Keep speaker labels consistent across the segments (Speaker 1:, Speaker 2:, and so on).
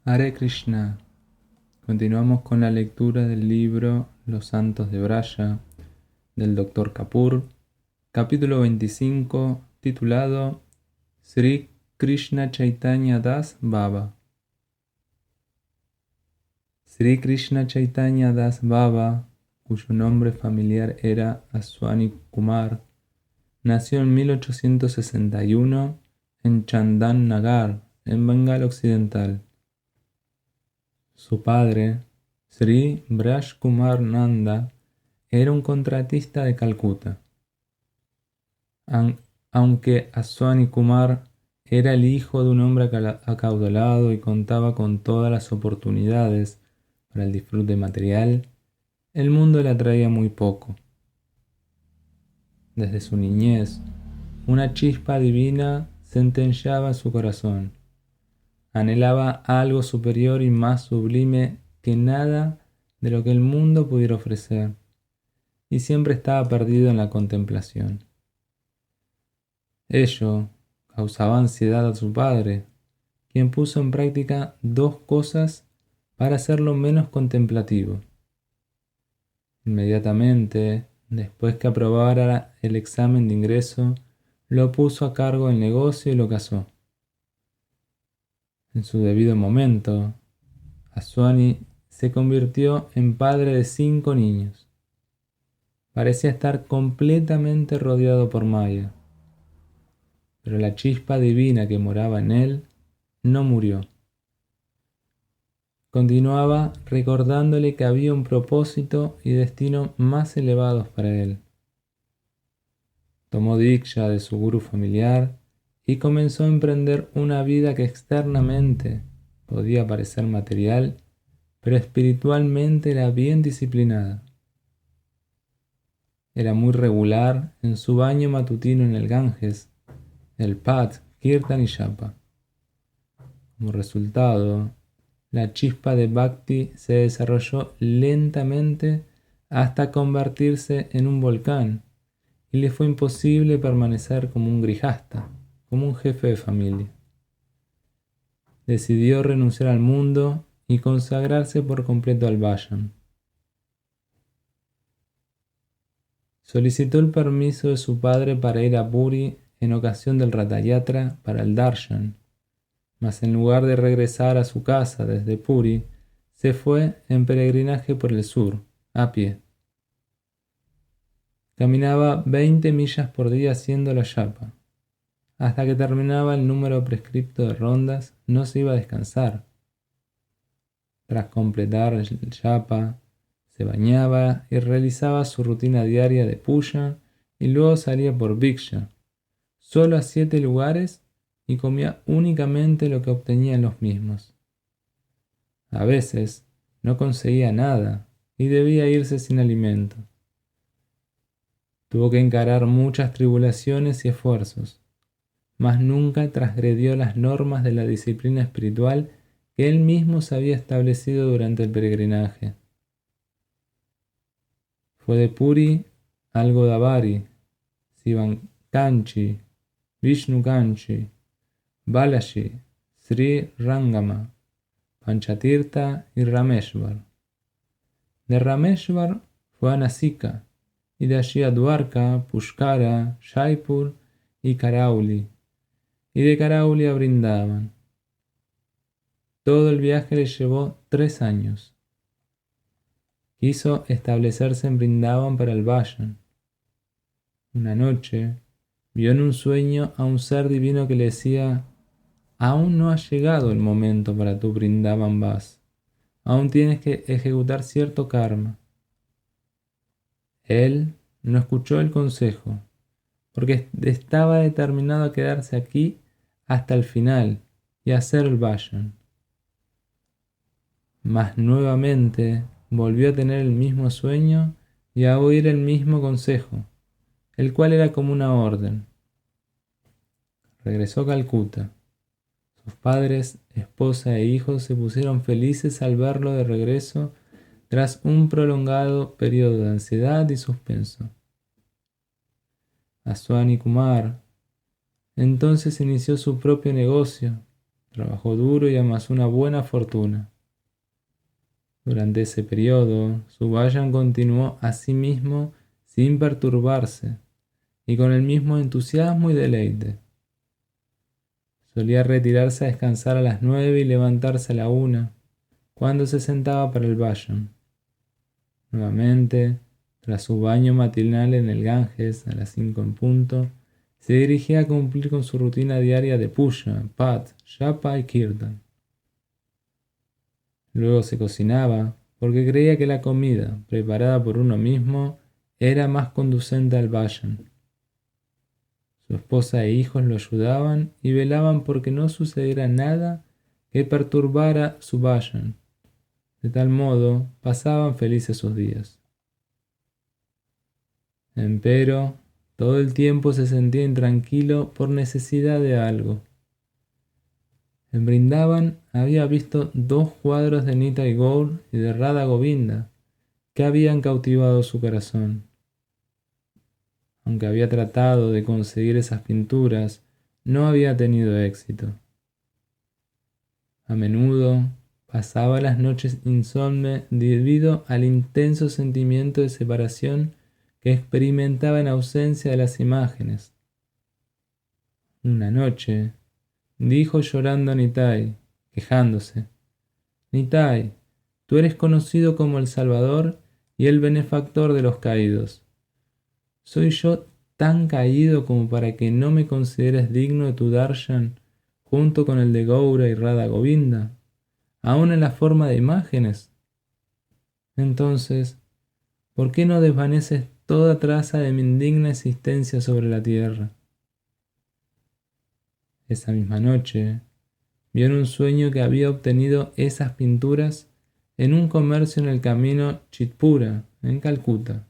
Speaker 1: Hare Krishna. Continuamos con la lectura del libro Los Santos de Braya del Dr. Kapoor, capítulo 25, titulado Sri Krishna Chaitanya Das Baba. Sri Krishna Chaitanya Das Baba, cuyo nombre familiar era Aswani Kumar, nació en 1861 en Chandan Nagar, en Bengala Occidental. Su padre, Sri Braj Kumar Nanda, era un contratista de Calcuta. Aunque Aswani Kumar era el hijo de un hombre acaudalado y contaba con todas las oportunidades para el disfrute material, el mundo le atraía muy poco. Desde su niñez, una chispa divina centelleaba su corazón. Anhelaba algo superior y más sublime que nada de lo que el mundo pudiera ofrecer, y siempre estaba perdido en la contemplación. Ello causaba ansiedad a su padre, quien puso en práctica dos cosas para hacerlo menos contemplativo. Inmediatamente, después que aprobara el examen de ingreso, lo puso a cargo del negocio y lo casó. En su debido momento, Aswani se convirtió en padre de 5 niños. Parecía estar completamente rodeado por Maya, pero la chispa divina que moraba en él no murió. Continuaba recordándole que había un propósito y destino más elevados para él. Tomó diksha de su gurú familiar y comenzó a emprender una vida que externamente podía parecer material, pero espiritualmente era bien disciplinada. Era muy regular en su baño matutino en el Ganges, el Pat, Kirtan y Japa. Como resultado, la chispa de Bhakti se desarrolló lentamente hasta convertirse en un volcán, y le fue imposible permanecer como un grijasta, como un jefe de familia. Decidió renunciar al mundo y consagrarse por completo al Vayan. Solicitó el permiso de su padre para ir a Puri en ocasión del Ratha-yatra para el Darshan, mas en lugar de regresar a su casa desde Puri, se fue en peregrinaje por el sur, a pie. Caminaba 20 millas por día haciendo la yapa. Hasta que terminaba el número prescripto de rondas, no se iba a descansar. Tras completar el yapa, se bañaba y realizaba su rutina diaria de puya y luego salía por Bhiksha, solo a 7 lugares, y comía únicamente lo que obtenía en los mismos. A veces no conseguía nada y debía irse sin alimento. Tuvo que encarar muchas tribulaciones y esfuerzos, mas nunca transgredió las normas de la disciplina espiritual que él mismo se había establecido durante el peregrinaje. Fue de Puri al Godavari, Sivakanchi, Vishnukanchi, Balaji, Sri Rangama, Panchatirtha y Rameshwar. De Rameshwar fue a Nasika, y de allí a Dwarka, Pushkara, Jaipur y Karauli, y de Karauli a Vrindavan. Todo el viaje le llevó 3 años. Quiso establecerse en Vrindavan para el Vayan. Una noche vio en un sueño a un ser divino que le decía: aún no ha llegado el momento para tu Vrindavan Vas. Aún tienes que ejecutar cierto karma. Él no escuchó el consejo, porque estaba determinado a quedarse aquí hasta el final y hacer el Vayan. Mas nuevamente volvió a tener el mismo sueño y a oír el mismo consejo, el cual era como una orden. Regresó a Calcuta. Sus padres, esposa e hijos se pusieron felices al verlo de regreso tras un prolongado periodo de ansiedad y suspenso. Aswani Kumar entonces inició su propio negocio, trabajó duro y amasó una buena fortuna. Durante ese periodo, Subayan continuó a sí mismo sin perturbarse y con el mismo entusiasmo y deleite. Solía retirarse a descansar a las 9 y levantarse a la 1, cuando se sentaba para el vayan. Nuevamente, tras su baño matinal en el Ganges a las 5 en punto, se dirigía a cumplir con su rutina diaria de puja, pat, japa y kirtan. Luego se cocinaba, porque creía que la comida, preparada por uno mismo, era más conducente al vayan. Su esposa e hijos lo ayudaban y velaban porque no sucediera nada que perturbara su vayan. De tal modo, pasaban felices sus días. Empero, todo el tiempo se sentía intranquilo por necesidad de algo. En Brindaban había visto 2 cuadros de Nitai Gaur y de Radha Govinda que habían cautivado su corazón. Aunque había tratado de conseguir esas pinturas, no había tenido éxito. A menudo pasaba las noches insomne debido al intenso sentimiento de separación que experimentaba en ausencia de las imágenes. Una noche, dijo llorando a Nitai, quejándose: Nitai, tú eres conocido como el Salvador y el benefactor de los caídos. ¿Soy yo tan caído como para que no me consideres digno de tu darshan junto con el de Gaura y Radha Govinda, aún en la forma de imágenes? Entonces, ¿por qué no desvaneces toda traza de mi indigna existencia sobre la tierra? Esa misma noche, vio en un sueño que había obtenido esas pinturas en un comercio en el camino Chitpura, en Calcuta.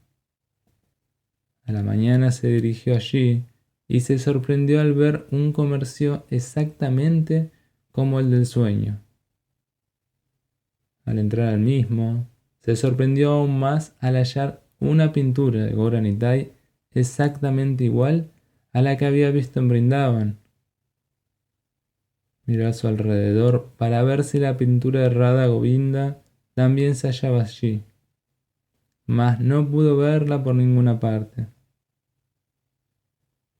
Speaker 1: A la mañana se dirigió allí y se sorprendió al ver un comercio exactamente como el del sueño. Al entrar al mismo, se sorprendió aún más al hallar una pintura de Gaura Nitai exactamente igual a la que había visto en Brindavan. Miró a su alrededor para ver si la pintura de Radha Govinda también se hallaba allí, mas no pudo verla por ninguna parte.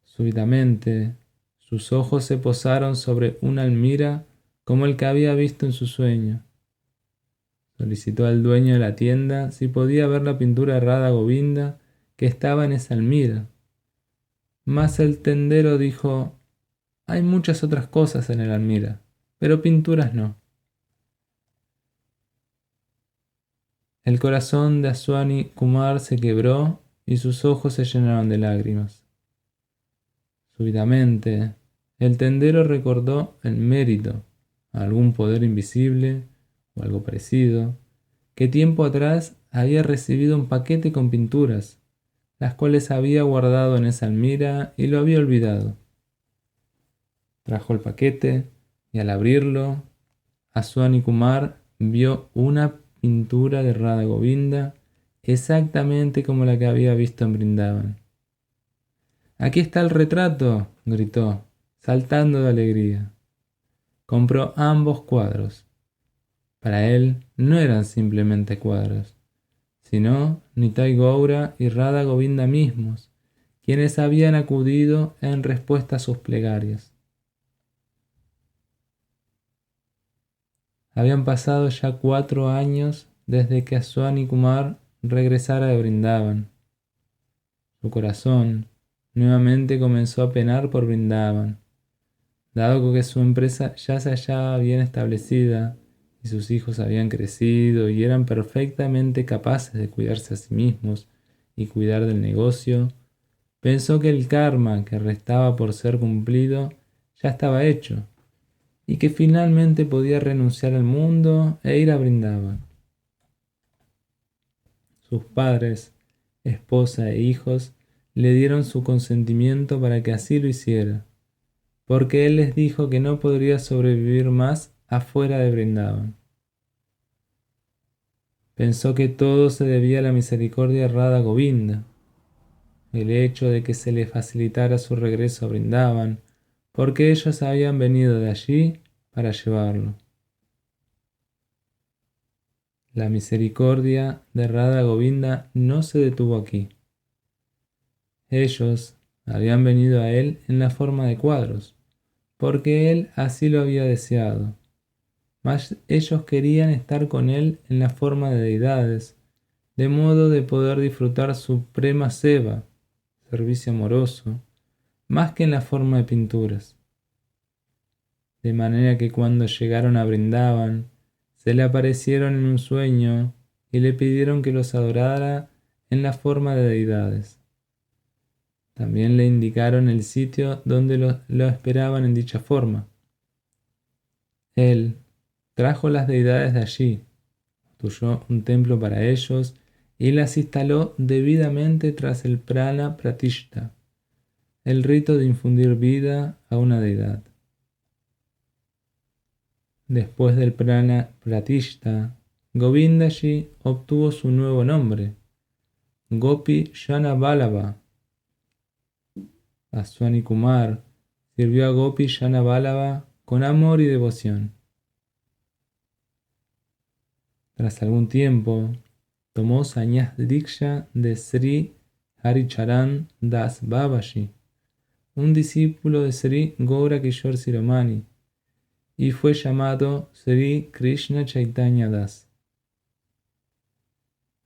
Speaker 1: Súbitamente, sus ojos se posaron sobre una almira como el que había visto en su sueño. Solicitó al dueño de la tienda si podía ver la pintura de Radha Govinda que estaba en esa almira. Mas el tendero dijo: hay muchas otras cosas en el almira, pero pinturas no. El corazón de Aswani Kumar se quebró y sus ojos se llenaron de lágrimas. Súbitamente, el tendero recordó el mérito a algún poder invisible o algo parecido, que tiempo atrás había recibido un paquete con pinturas, las cuales había guardado en esa almira y lo había olvidado. Trajo el paquete y al abrirlo, Aswani Kumar vio una pintura de Radha Govinda exactamente como la que había visto en Brindavan. «¡Aquí está el retrato!», gritó, saltando de alegría. Compró ambos cuadros. Para él no eran simplemente cuadros, sino Nitai Gaura y Radha Govinda mismos, quienes habían acudido en respuesta a sus plegarias. Habían pasado ya 4 años desde que Aswani Kumar regresara de Brindavan. Su corazón nuevamente comenzó a penar por Brindavan, dado que su empresa ya se hallaba bien establecida y sus hijos habían crecido y eran perfectamente capaces de cuidarse a sí mismos y cuidar del negocio. Pensó que el karma que restaba por ser cumplido ya estaba hecho y que finalmente podía renunciar al mundo e ir a Brindavan. Sus padres, esposa e hijos le dieron su consentimiento para que así lo hiciera, porque él les dijo que no podría sobrevivir más afuera de Brindavan. Pensó que todo se debía a la misericordia de Radha Govinda, el hecho de que se le facilitara su regreso a Brindavan, porque ellos habían venido de allí para llevarlo. La misericordia de Radha Govinda no se detuvo aquí. Ellos habían venido a él en la forma de cuadros, porque él así lo había deseado. Mas ellos querían estar con él en la forma de deidades, de modo de poder disfrutar suprema seva, servicio amoroso, más que en la forma de pinturas. De manera que cuando llegaron a Brindavan, se le aparecieron en un sueño y le pidieron que los adorara en la forma de deidades. También le indicaron el sitio donde lo esperaban en dicha forma. Él trajo las deidades de allí, construyó un templo para ellos y las instaló debidamente tras el prana pratishta, el rito de infundir vida a una deidad. Después del prana pratishta, Govindaji obtuvo su nuevo nombre, Gopi Jana Vallabha. Aswani Kumar sirvió a Gopi Jana Vallabha con amor y devoción. Tras algún tiempo, tomó Sannyas Diksha de Sri Haricharan Das Babaji, un discípulo de Sri Gaura Kishore Siromani, y fue llamado Sri Krishna Chaitanya Das.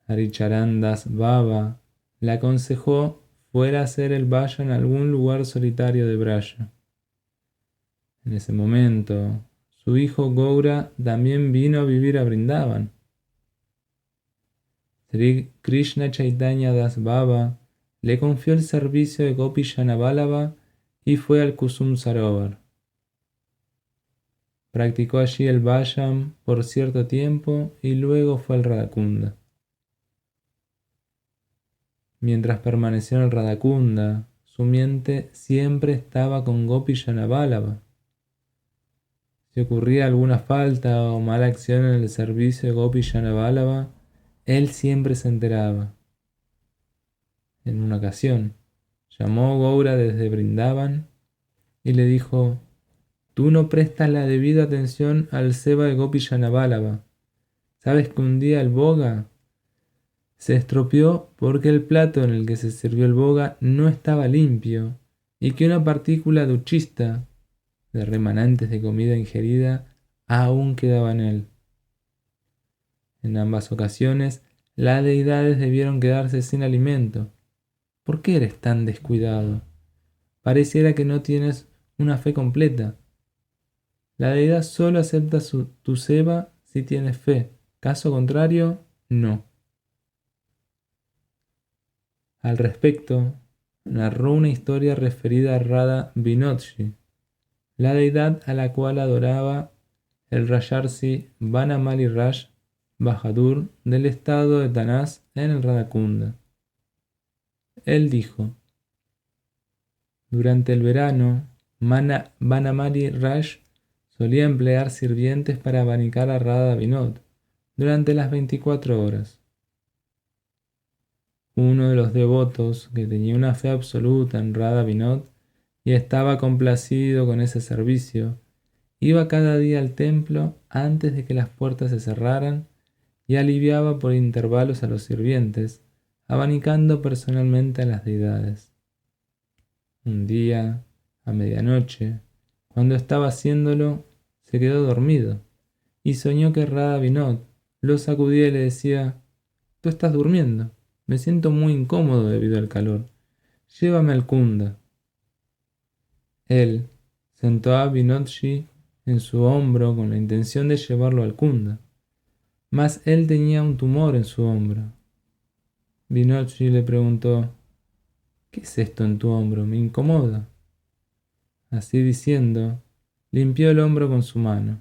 Speaker 1: Haricharan Das Baba le aconsejó fuera a hacer el vaya en algún lugar solitario de Braya. En ese momento, su hijo Gaura también vino a vivir a Brindavan. Sri Krishna Chaitanya Das Baba le confió el servicio de Gopi Jana Vallabha y fue al Kusum Sarovar. Practicó allí el Vayam por cierto tiempo y luego fue al Radhakunda. Mientras permaneció en el Radhakunda, su mente siempre estaba con Gopi Jana Vallabha. Si ocurría alguna falta o mala acción en el servicio de Gopi Jana Vallabha, él siempre se enteraba. En una ocasión, llamó Gaura desde Brindavan y le dijo: «Tú no prestas la debida atención al seva de Gopi Jana Vallabha. ¿Sabes que un día el boga se estropeó porque el plato en el que se sirvió el boga no estaba limpio y que una partícula de uchista, de remanentes de comida ingerida, aún quedaba en él? En ambas ocasiones, las deidades debieron quedarse sin alimento. ¿Por qué eres tan descuidado? Pareciera que no tienes una fe completa. La deidad solo acepta tu seva si tienes fe. Caso contrario, no». Al respecto, narró una historia referida a Radha Vinodji, la deidad a la cual adoraba el Rajarsi Vanamali Raj Bahadur del estado de Tanas en el Radhakunda. Él dijo: «Durante el verano, Vanamali Raj solía emplear sirvientes para abanicar a Radha Vinod durante las 24 horas. Uno de los devotos, que tenía una fe absoluta en Radha Vinod y estaba complacido con ese servicio, iba cada día al templo antes de que las puertas se cerraran y aliviaba por intervalos a los sirvientes, abanicando personalmente a las deidades. Un día, a medianoche, cuando estaba haciéndolo, se quedó dormido y soñó que Radha Vinod lo sacudía y le decía: «Tú estás durmiendo. Me siento muy incómodo debido al calor. Llévame al Kunda». Él sentó a Vinodji en su hombro con la intención de llevarlo al Kunda, mas él tenía un tumor en su hombro. Vinodji le preguntó: «¿Qué es esto en tu hombro? Me incomoda». Así diciendo, limpió el hombro con su mano.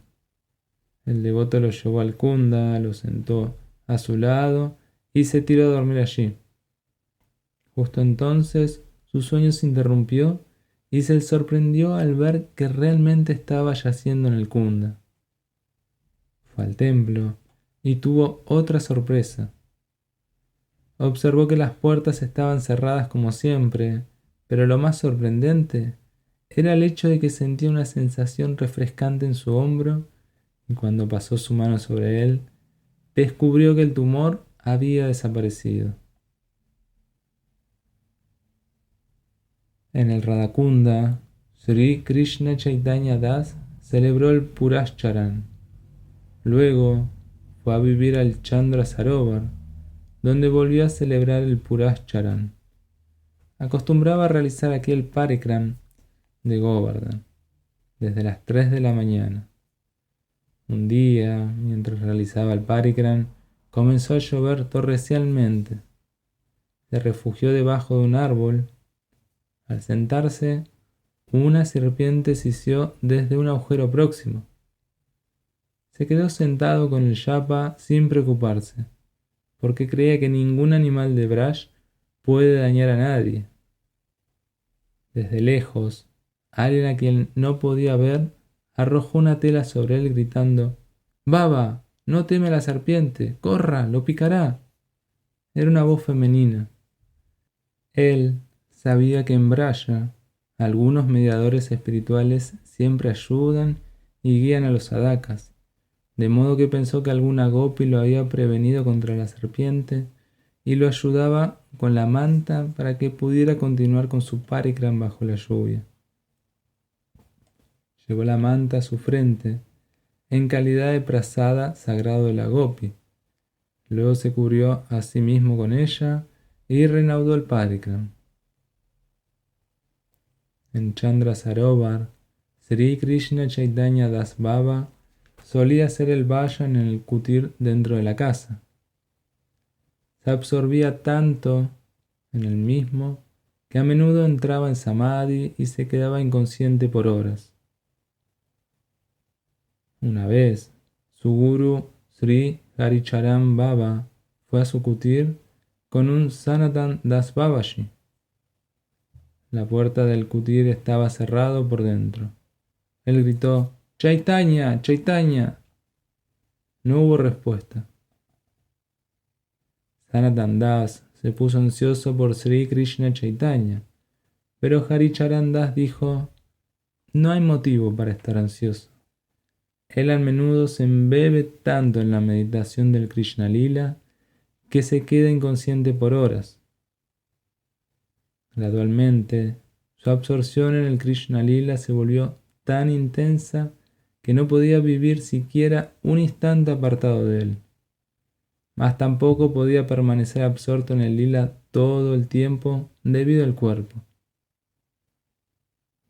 Speaker 1: El devoto lo llevó al Kunda, lo sentó a su lado y se tiró a dormir allí. Justo entonces su sueño se interrumpió y se sorprendió al ver que realmente estaba yaciendo en el Kunda. Fue al templo y tuvo otra sorpresa. Observó que las puertas estaban cerradas como siempre, pero lo más sorprendente era el hecho de que sentía una sensación refrescante en su hombro y cuando pasó su mano sobre él, descubrió que el tumor había desaparecido. En el Radhakunda, Sri Krishna Chaitanya Das celebró el Purascharan. Luego fue a vivir al Chandra Sarovar, donde volvió a celebrar el Purascharan. Acostumbraba a realizar aquí el Parikram de Govardhan desde las 3 de la mañana. Un día, mientras realizaba el Parikram, comenzó a llover torrencialmente. Se refugió debajo de un árbol. Al sentarse, una serpiente sisió desde un agujero próximo. Se quedó sentado con el yapa sin preocuparse, porque creía que ningún animal de Braj puede dañar a nadie. Desde lejos, alguien a quien no podía ver arrojó una tela sobre él gritando: «Baba, no teme a la serpiente, corra, lo picará». Era una voz femenina. Él sabía que en Braya algunos mediadores espirituales siempre ayudan y guían a los sadhakas, de modo que pensó que alguna gopi lo había prevenido contra la serpiente y lo ayudaba con la manta para que pudiera continuar con su parikram bajo la lluvia. Llevó la manta a su frente en calidad de prasada sagrado de la gopi. Luego se cubrió a sí mismo con ella y reanudó el parikram. En Chandra Sarovar, Sri Krishna Chaitanya Das Baba solía hacer el vayan en el kutir dentro de la casa. Se absorbía tanto en el mismo que a menudo entraba en samadhi y se quedaba inconsciente por horas. Una vez, su guru Sri Haricharan Baba fue a su kutir con un Sanatan Das Babaji. La puerta del kutir estaba cerrado por dentro. Él gritó: «¡Chaitanya! ¡Chaitanya!». No hubo respuesta. Sanatan Das se puso ansioso por Sri Krishna Chaitanya, pero Haricharan Das dijo: «No hay motivo para estar ansioso. Él a menudo se embebe tanto en la meditación del Krishna Lila que se queda inconsciente por horas». Gradualmente, su absorción en el Krishna Lila se volvió tan intensa que no podía vivir siquiera un instante apartado de él. Mas tampoco podía permanecer absorto en el lila todo el tiempo debido al cuerpo.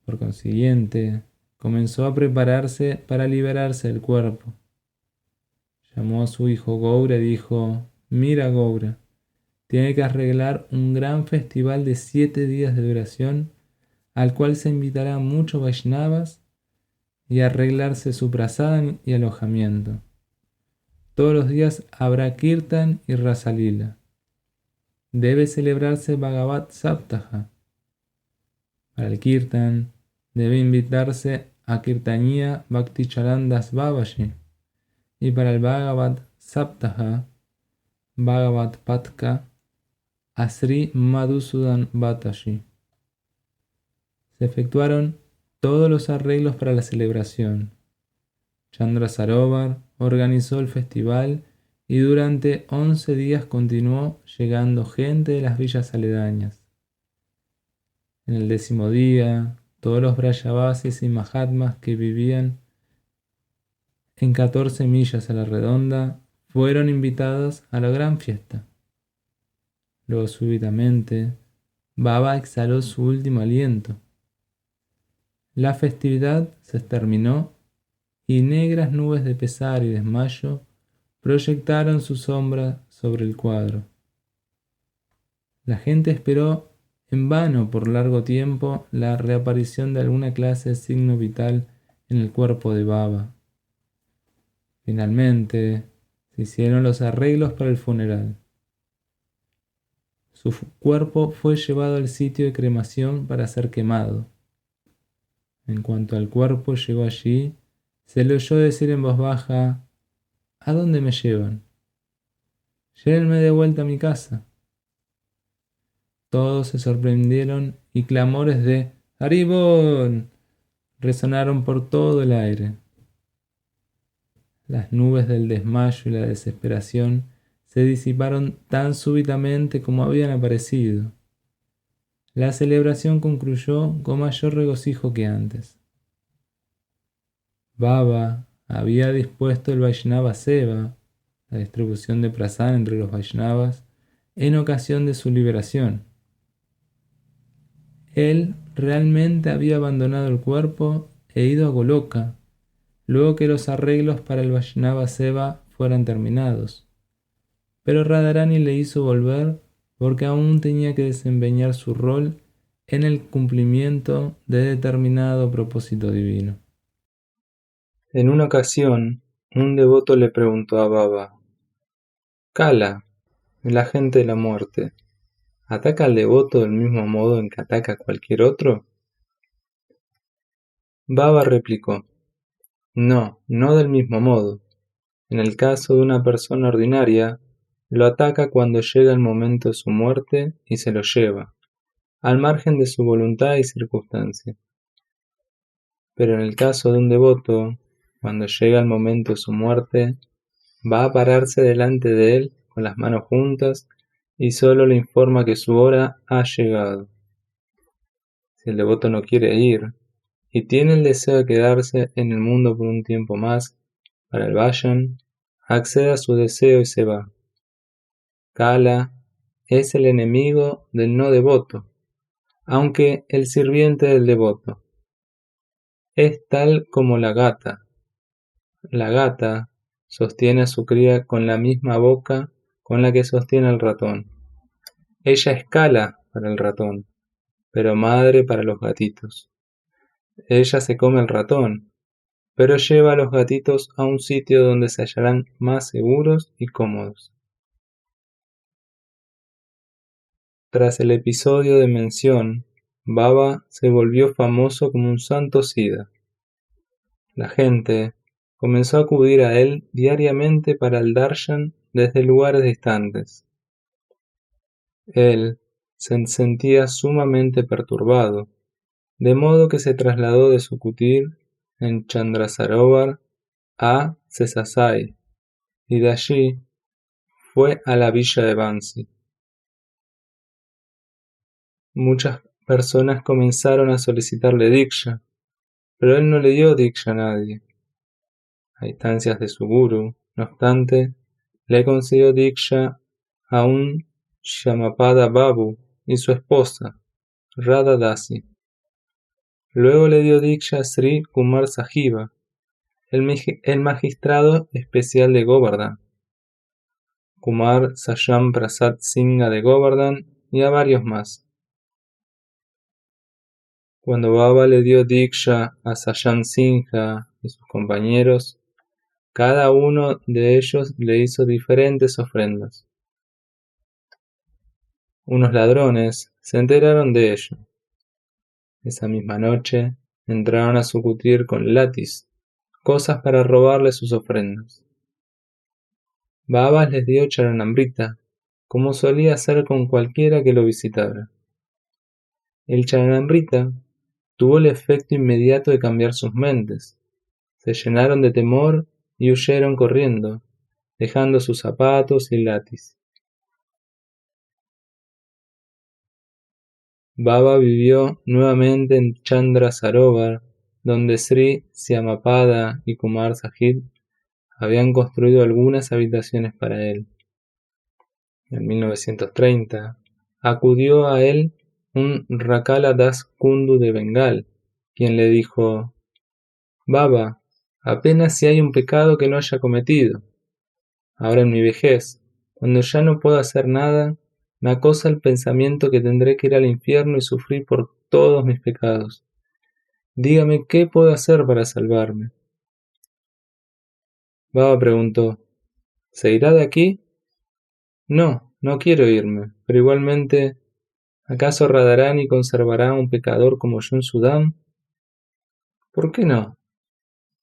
Speaker 1: Por consiguiente, comenzó a prepararse para liberarse del cuerpo. Llamó a su hijo Goura y dijo: «Mira, Goura, tiene que arreglar un gran festival de 7 días de duración, al cual se invitará a muchos Vaishnavas y a arreglarse su prasadam y alojamiento. Todos los días habrá kirtan y rasalila. Debe celebrarse Bhagavat Saptaha. Para el kirtan debe invitarse a Kirtaniya Bhakticharan Das Babaji y para el Bhagavat Saptaha, Bhagavat Patka, a Sri Madhusudan Bhattaji». Se efectuaron todos los arreglos para la celebración. Chandra Sarovar organizó el festival y durante 11 días continuó llegando gente de las villas aledañas. En el 10º día, todos los Brajavasis y Mahatmas que vivían en 14 millas a la redonda fueron invitados a la gran fiesta. Luego súbitamente, Baba exhaló su último aliento. La festividad se terminó y negras nubes de pesar y desmayo proyectaron su sombra sobre el cuadro. La gente esperó en vano por largo tiempo la reaparición de alguna clase de signo vital en el cuerpo de Baba. Finalmente, se hicieron los arreglos para el funeral. Su cuerpo fue llevado al sitio de cremación para ser quemado. En cuanto el cuerpo llegó allí, se le oyó decir en voz baja: «¿A dónde me llevan? Llévenme de vuelta a mi casa». Todos se sorprendieron y clamores de «¡Haribol! resonaron por todo el aire. Las nubes del desmayo y la desesperación se disiparon tan súbitamente como habían aparecido. La celebración concluyó con mayor regocijo que antes. Baba había dispuesto el Vaishnava Seva, la distribución de prasad entre los Vaishnavas, en ocasión de su liberación. Él realmente había abandonado el cuerpo e ido a Goloka, luego que los arreglos para el Vaishnava Seva fueran terminados. Pero Radharani le hizo volver porque aún tenía que desempeñar su rol en el cumplimiento de determinado propósito divino. En una ocasión, un devoto le preguntó a Baba: Kala, el agente de la muerte, ¿ataca al devoto del mismo modo en que ataca a cualquier otro? Baba replicó: No, no del mismo modo. En el caso de una persona ordinaria, lo ataca cuando llega el momento de su muerte y se lo lleva, al margen de su voluntad y circunstancia. Pero en el caso de un devoto, cuando llega el momento de su muerte, va a pararse delante de él con las manos juntas y solo le informa que su hora ha llegado. Si el devoto no quiere ir y tiene el deseo de quedarse en el mundo por un tiempo más, para el vayan, accede a su deseo y se va. Kala es el enemigo del no devoto, aunque el sirviente del devoto. Es tal como la gata. La gata sostiene a su cría con la misma boca con la que sostiene al ratón. Ella es Kala para el ratón, pero madre para los gatitos. Ella se come el ratón, pero lleva a los gatitos a un sitio donde se hallarán más seguros y cómodos. Tras el episodio de mención, Baba se volvió famoso como un santo Siddha. La gente comenzó a acudir a él diariamente para el darshan desde lugares distantes. Él se sentía sumamente perturbado, de modo que se trasladó de su kutir en Chandrasarovar a Sesasai, y de allí fue a la villa de Bansi. Muchas personas comenzaron a solicitarle diksha, pero él no le dio diksha a nadie. A instancias de su guru, no obstante, le concedió diksha a un Shamapada Babu y su esposa, Radha Dasi. Luego le dio diksha a Sri Kumar Sahiba, el magistrado especial de Govardhan, Kumar Sajam Prasad Singha de Govardhan y a varios más. Cuando Baba le dio diksha a Sajam Singha y sus compañeros, cada uno de ellos le hizo diferentes ofrendas. Unos ladrones se enteraron de ello. Esa misma noche entraron a su kutir con látiz, cosas para robarle sus ofrendas. Baba les dio charanamrita, como solía hacer con cualquiera que lo visitara. El charanamrita tuvo el efecto inmediato de cambiar sus mentes. Se llenaron de temor y huyeron corriendo, dejando sus zapatos y látiz. Baba vivió nuevamente en Chandrasarovar, donde Sri Syamapada y Kumar Sahib habían construido algunas habitaciones para él. En 1930 acudió a él un Rakala Das Kundu de Bengal, quien le dijo: Baba, apenas si hay un pecado que no haya cometido. Ahora en mi vejez, cuando ya no puedo hacer nada, me acosa el pensamiento que tendré que ir al infierno y sufrir por todos mis pecados. Dígame qué puedo hacer para salvarme. Baba preguntó: ¿Se irá de aquí? No, no quiero irme, pero igualmente, ¿acaso Radharani conservará a un pecador como yo en Sudán? ¿Por qué no?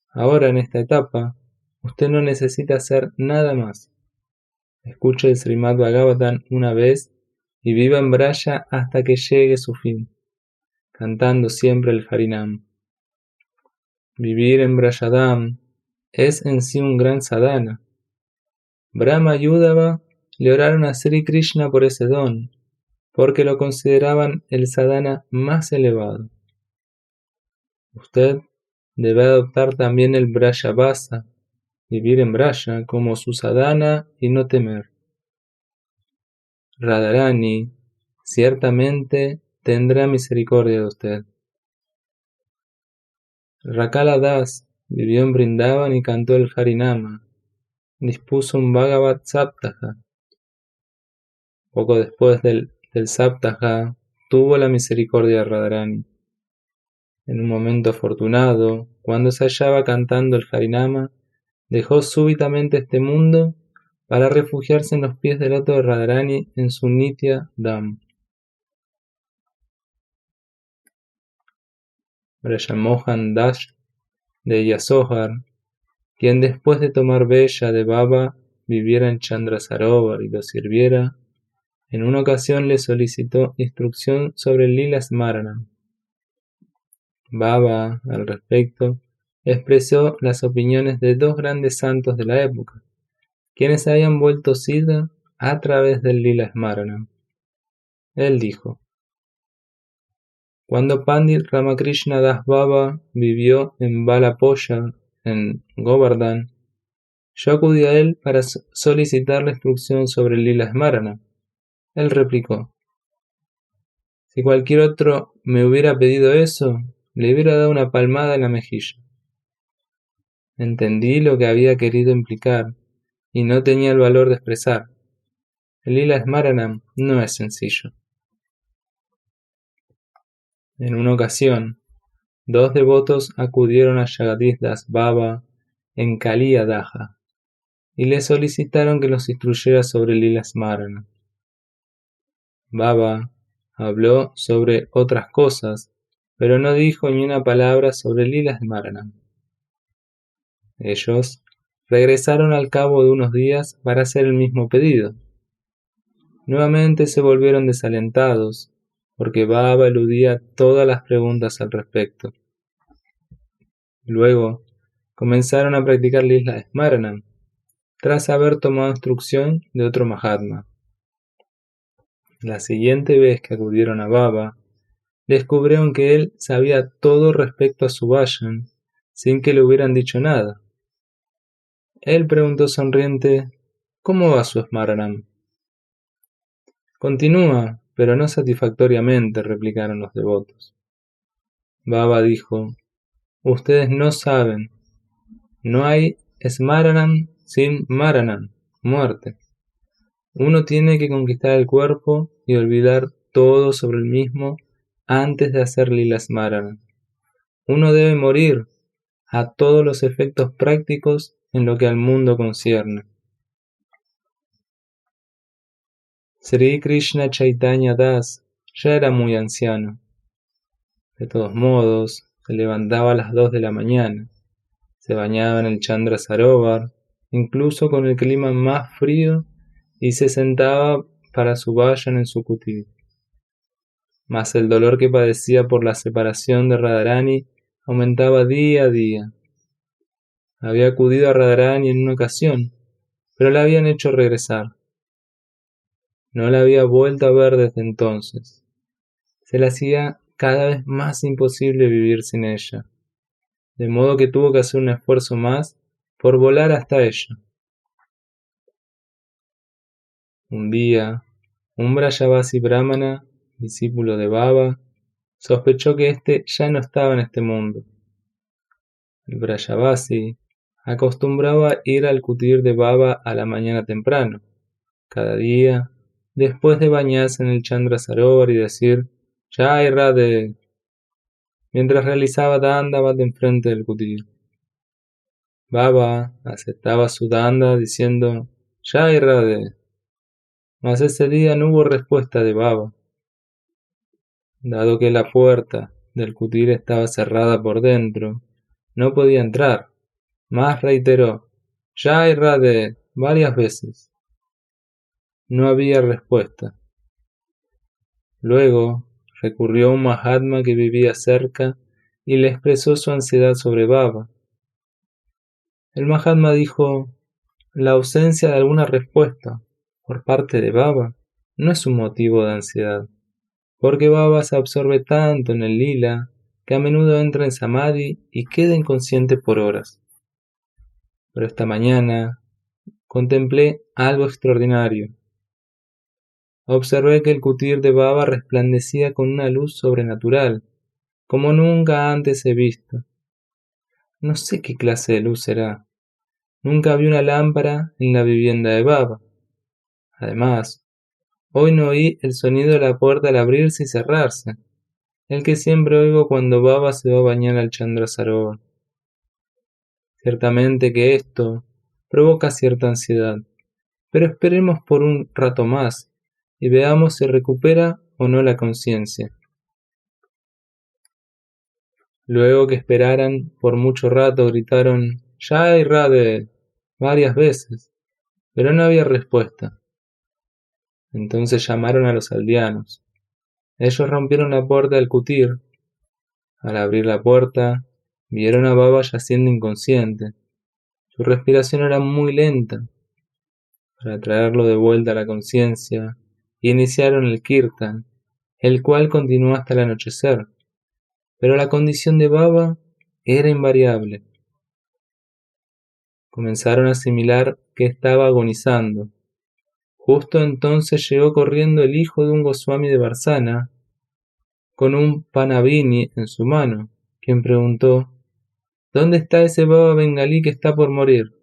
Speaker 1: Ahora en esta etapa, usted no necesita hacer nada más. Escuche el Srimad Bhagavatam una vez y viva en Braya hasta que llegue su fin, cantando siempre el Harinam. Vivir en Brayadam es en sí un gran sadhana. Brahma y Uddhava le oraron a Sri Krishna por ese don, porque lo consideraban el sadhana más elevado. Usted debe adoptar también el Brajavasa, vivir en Braya como su sadhana y no temer. Radharani ciertamente tendrá misericordia de usted. Rakala Das vivió en Brindavan y cantó el Harinama. Dispuso un Bhagavad Saptaha. Poco después del Saptaha, tuvo la misericordia de Radharani. En un momento afortunado, cuando se hallaba cantando el Harinama, dejó súbitamente este mundo para refugiarse en los pies del loto de Radharani en su Nitya Dham. Brajamohan Das de Yasohar, quien después de tomar Bella de Baba viviera en Chandrasarovar y lo sirviera, en una ocasión le solicitó instrucción sobre el Lila Smaranam. Baba, al respecto, expresó las opiniones de dos grandes santos de la época, quienes se habían vuelto Siddha a través del Lila Smaranam. Él dijo: cuando Pandit Ramakrishna Das Baba vivió en Balapoya, en Govardhan, yo acudí a él para solicitar la instrucción sobre el Lila Smarana. Él replicó: si cualquier otro me hubiera pedido eso, le hubiera dado una palmada en la mejilla. Entendí lo que había querido implicar y no tenía el valor de expresar. El Lila Smaranam no es sencillo. En una ocasión, dos devotos acudieron a Jagadis Das Baba en Kaliya Daha y le solicitaron que los instruyera sobre el Lila Smarana. Baba habló sobre otras cosas, pero no dijo ni una palabra sobre el Lila Smarana. Ellos regresaron al cabo de unos días para hacer el mismo pedido. Nuevamente se volvieron desalentados, porque Baba eludía todas las preguntas al respecto. Luego comenzaron a practicar Lila Smaranam, tras haber tomado instrucción de otro Mahatma. La siguiente vez que acudieron a Baba, descubrieron que él sabía todo respecto a su Vayan, sin que le hubieran dicho nada. Él preguntó sonriente: ¿cómo va su Smaranam? Continúa, pero no satisfactoriamente, replicaron los devotos. Baba dijo: ustedes no saben, no hay Smaranam sin Maranam, muerte. Uno tiene que conquistar el cuerpo y olvidar todo sobre el mismo antes de hacer Lila Smaranam. Uno debe morir a todos los efectos prácticos en lo que al mundo concierne. Sri Krishna Chaitanya Das ya era muy anciano. De todos modos, se levantaba a las 2 de la mañana, se bañaba en el Chandra Sarovar, incluso con el clima más frío, y se sentaba para su vayan en su kutir. Mas el dolor que padecía por la separación de Radharani aumentaba día a día. Había acudido a Radharani en una ocasión, pero la habían hecho regresar. No la había vuelto a ver desde entonces. Se le hacía cada vez más imposible vivir sin ella, de modo que tuvo que hacer un esfuerzo más por volar hasta ella. Un día, un Brajavasi Brahmana, discípulo de Baba, sospechó que éste ya no estaba en este mundo. El Brajavasi acostumbraba ir al kutir de Baba a la mañana temprano, cada día, después de bañarse en el Chandra Sarovar y decir Jai Radhe, mientras realizaba Dandavat enfrente del kutir. Baba aceptaba su danda diciendo Jai Radhe, mas ese día no hubo respuesta de Baba. Dado que la puerta del kutir estaba cerrada por dentro, no podía entrar, mas reiteró Jai Radhe varias veces. No había respuesta. Luego recurrió a un Mahatma que vivía cerca y le expresó su ansiedad sobre Baba. El Mahatma dijo: la ausencia de alguna respuesta por parte de Baba no es un motivo de ansiedad, porque Baba se absorbe tanto en el lila que a menudo entra en samadhi y queda inconsciente por horas. Pero esta mañana contemplé algo extraordinario. Observé que el kutir de Baba resplandecía con una luz sobrenatural, como nunca antes he visto. No sé qué clase de luz será. Nunca vi una lámpara en la vivienda de Baba. Además, hoy no oí el sonido de la puerta al abrirse y cerrarse, el que siempre oigo cuando Baba se va a bañar al Chandra Sarovar. Ciertamente que esto provoca cierta ansiedad, pero esperemos por un rato más y veamos si recupera o no la conciencia. Luego que esperaran por mucho rato, gritaron «Jai Radhe» varias veces, pero no había respuesta. Entonces llamaron a los aldeanos. Ellos rompieron la puerta del kutir. Al abrir la puerta, vieron a Baba yaciendo inconsciente. Su respiración era muy lenta. Para traerlo de vuelta a la conciencia, iniciaron el kirtan, el cual continuó hasta el anochecer. Pero la condición de Baba era invariable. Comenzaron a asimilar que estaba agonizando. Justo entonces llegó corriendo el hijo de un Goswami de Barsana, con un panavini en su mano, quien preguntó: ¿dónde está ese Baba bengalí que está por morir?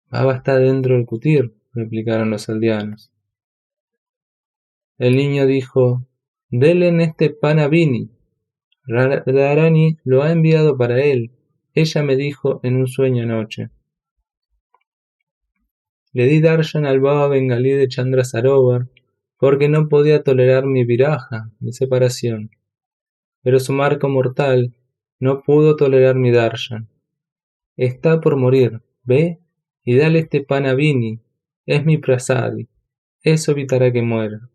Speaker 1: Baba está dentro del kutir, replicaron los aldeanos. El niño dijo: denle en este panavini. Radharani lo ha enviado para él. Ella me dijo en un sueño anoche. Le di darshan al Baba bengalí de Chandra Sarovar porque no podía tolerar mi viraja, mi separación. Pero su marca mortal no pudo tolerar mi darshan. Está por morir, ve, y dale este pan a Vini, es mi prasadi, eso evitará que muera.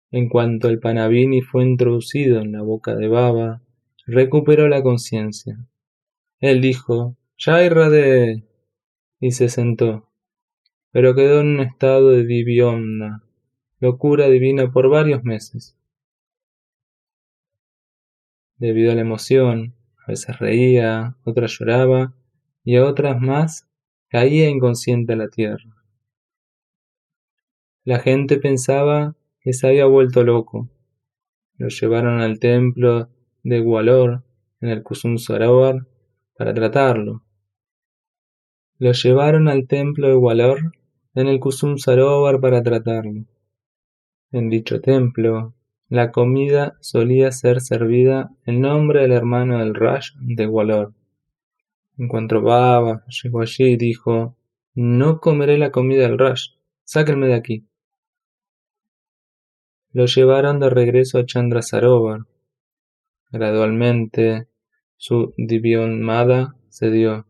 Speaker 1: En cuanto el panavini fue introducido en la boca de Baba, recuperó la conciencia. Él dijo «Jai Radhe» y se sentó, pero quedó en un estado de divyomna, locura divina por varios meses. Debido a la emoción, a veces reía, otras lloraba y a otras más caía inconsciente a la tierra. La gente pensaba que se había vuelto loco. Lo llevaron al templo de Gwalior en el Kusum Sarovar para tratarlo. Lo llevaron al templo de Gwalior en el Kusum Sarovar para tratarlo. En dicho templo, la comida solía ser servida en nombre del hermano del Raj de Gwalior. En cuanto Baba llegó allí, dijo: «No comeré la comida del Raj, sáquenme de aquí». Lo llevaron de regreso a Chandra Sarovar. Gradualmente, su divyonmada cedió.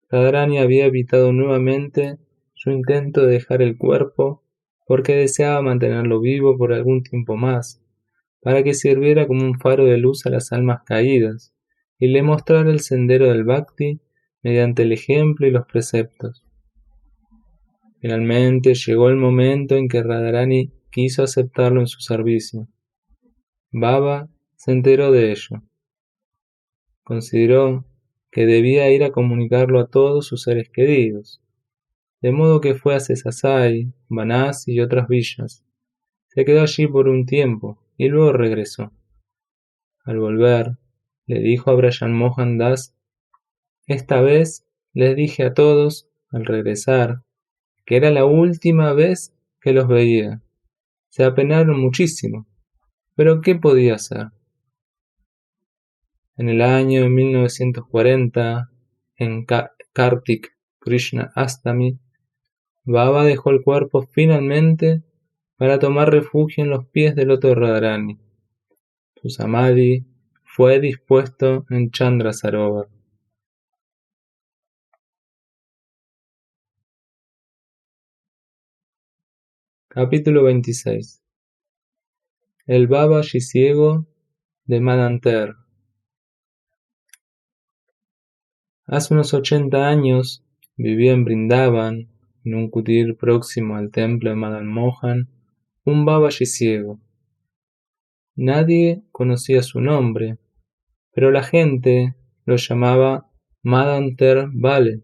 Speaker 1: Radharani había evitado nuevamente su intento de dejar el cuerpo porque deseaba mantenerlo vivo por algún tiempo más, para que sirviera como un faro de luz a las almas caídas y le mostrara el sendero del bhakti mediante el ejemplo y los preceptos. Finalmente llegó el momento en que Radharani quiso aceptarlo en su servicio. Baba se enteró de ello. Consideró que debía ir a comunicarlo a todos sus seres queridos, de modo que fue a Sesasai, Banasi y otras villas. Se quedó allí por un tiempo y luego regresó. Al volver, le dijo a Brajan Mohan Das: esta vez les dije a todos, al regresar, que era la última vez que los veía. Se apenaron muchísimo, pero ¿qué podía hacer? En el año 1940, en Kartik Krishna Astami, Baba dejó el cuerpo finalmente para tomar refugio en los pies del loto de Radharani. Su samadhi fue dispuesto en Chandra Sarovar. Capítulo 26. El Baba Yisiego de Mananter. Hace unos 80 años vivía en Brindavan, en un kutir próximo al templo de Madan Mohan, un babaji ciego. Nadie conocía su nombre, pero la gente lo llamaba Mananter Vale,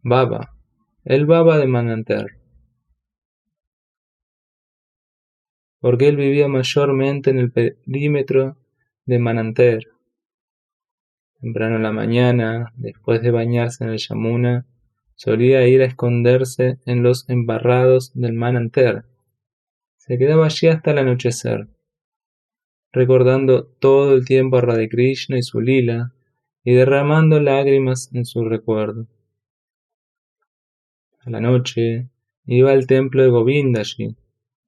Speaker 1: Baba, el Baba de Mananter, porque él vivía mayormente en el perímetro de Mananter. Temprano en la mañana, después de bañarse en el Yamuna, solía ir a esconderse en los embarrados del Mananter. Se quedaba allí hasta el anochecer, recordando todo el tiempo a Radha Krishna y su lila, y derramando lágrimas en su recuerdo. A la noche iba al templo de Govindaji,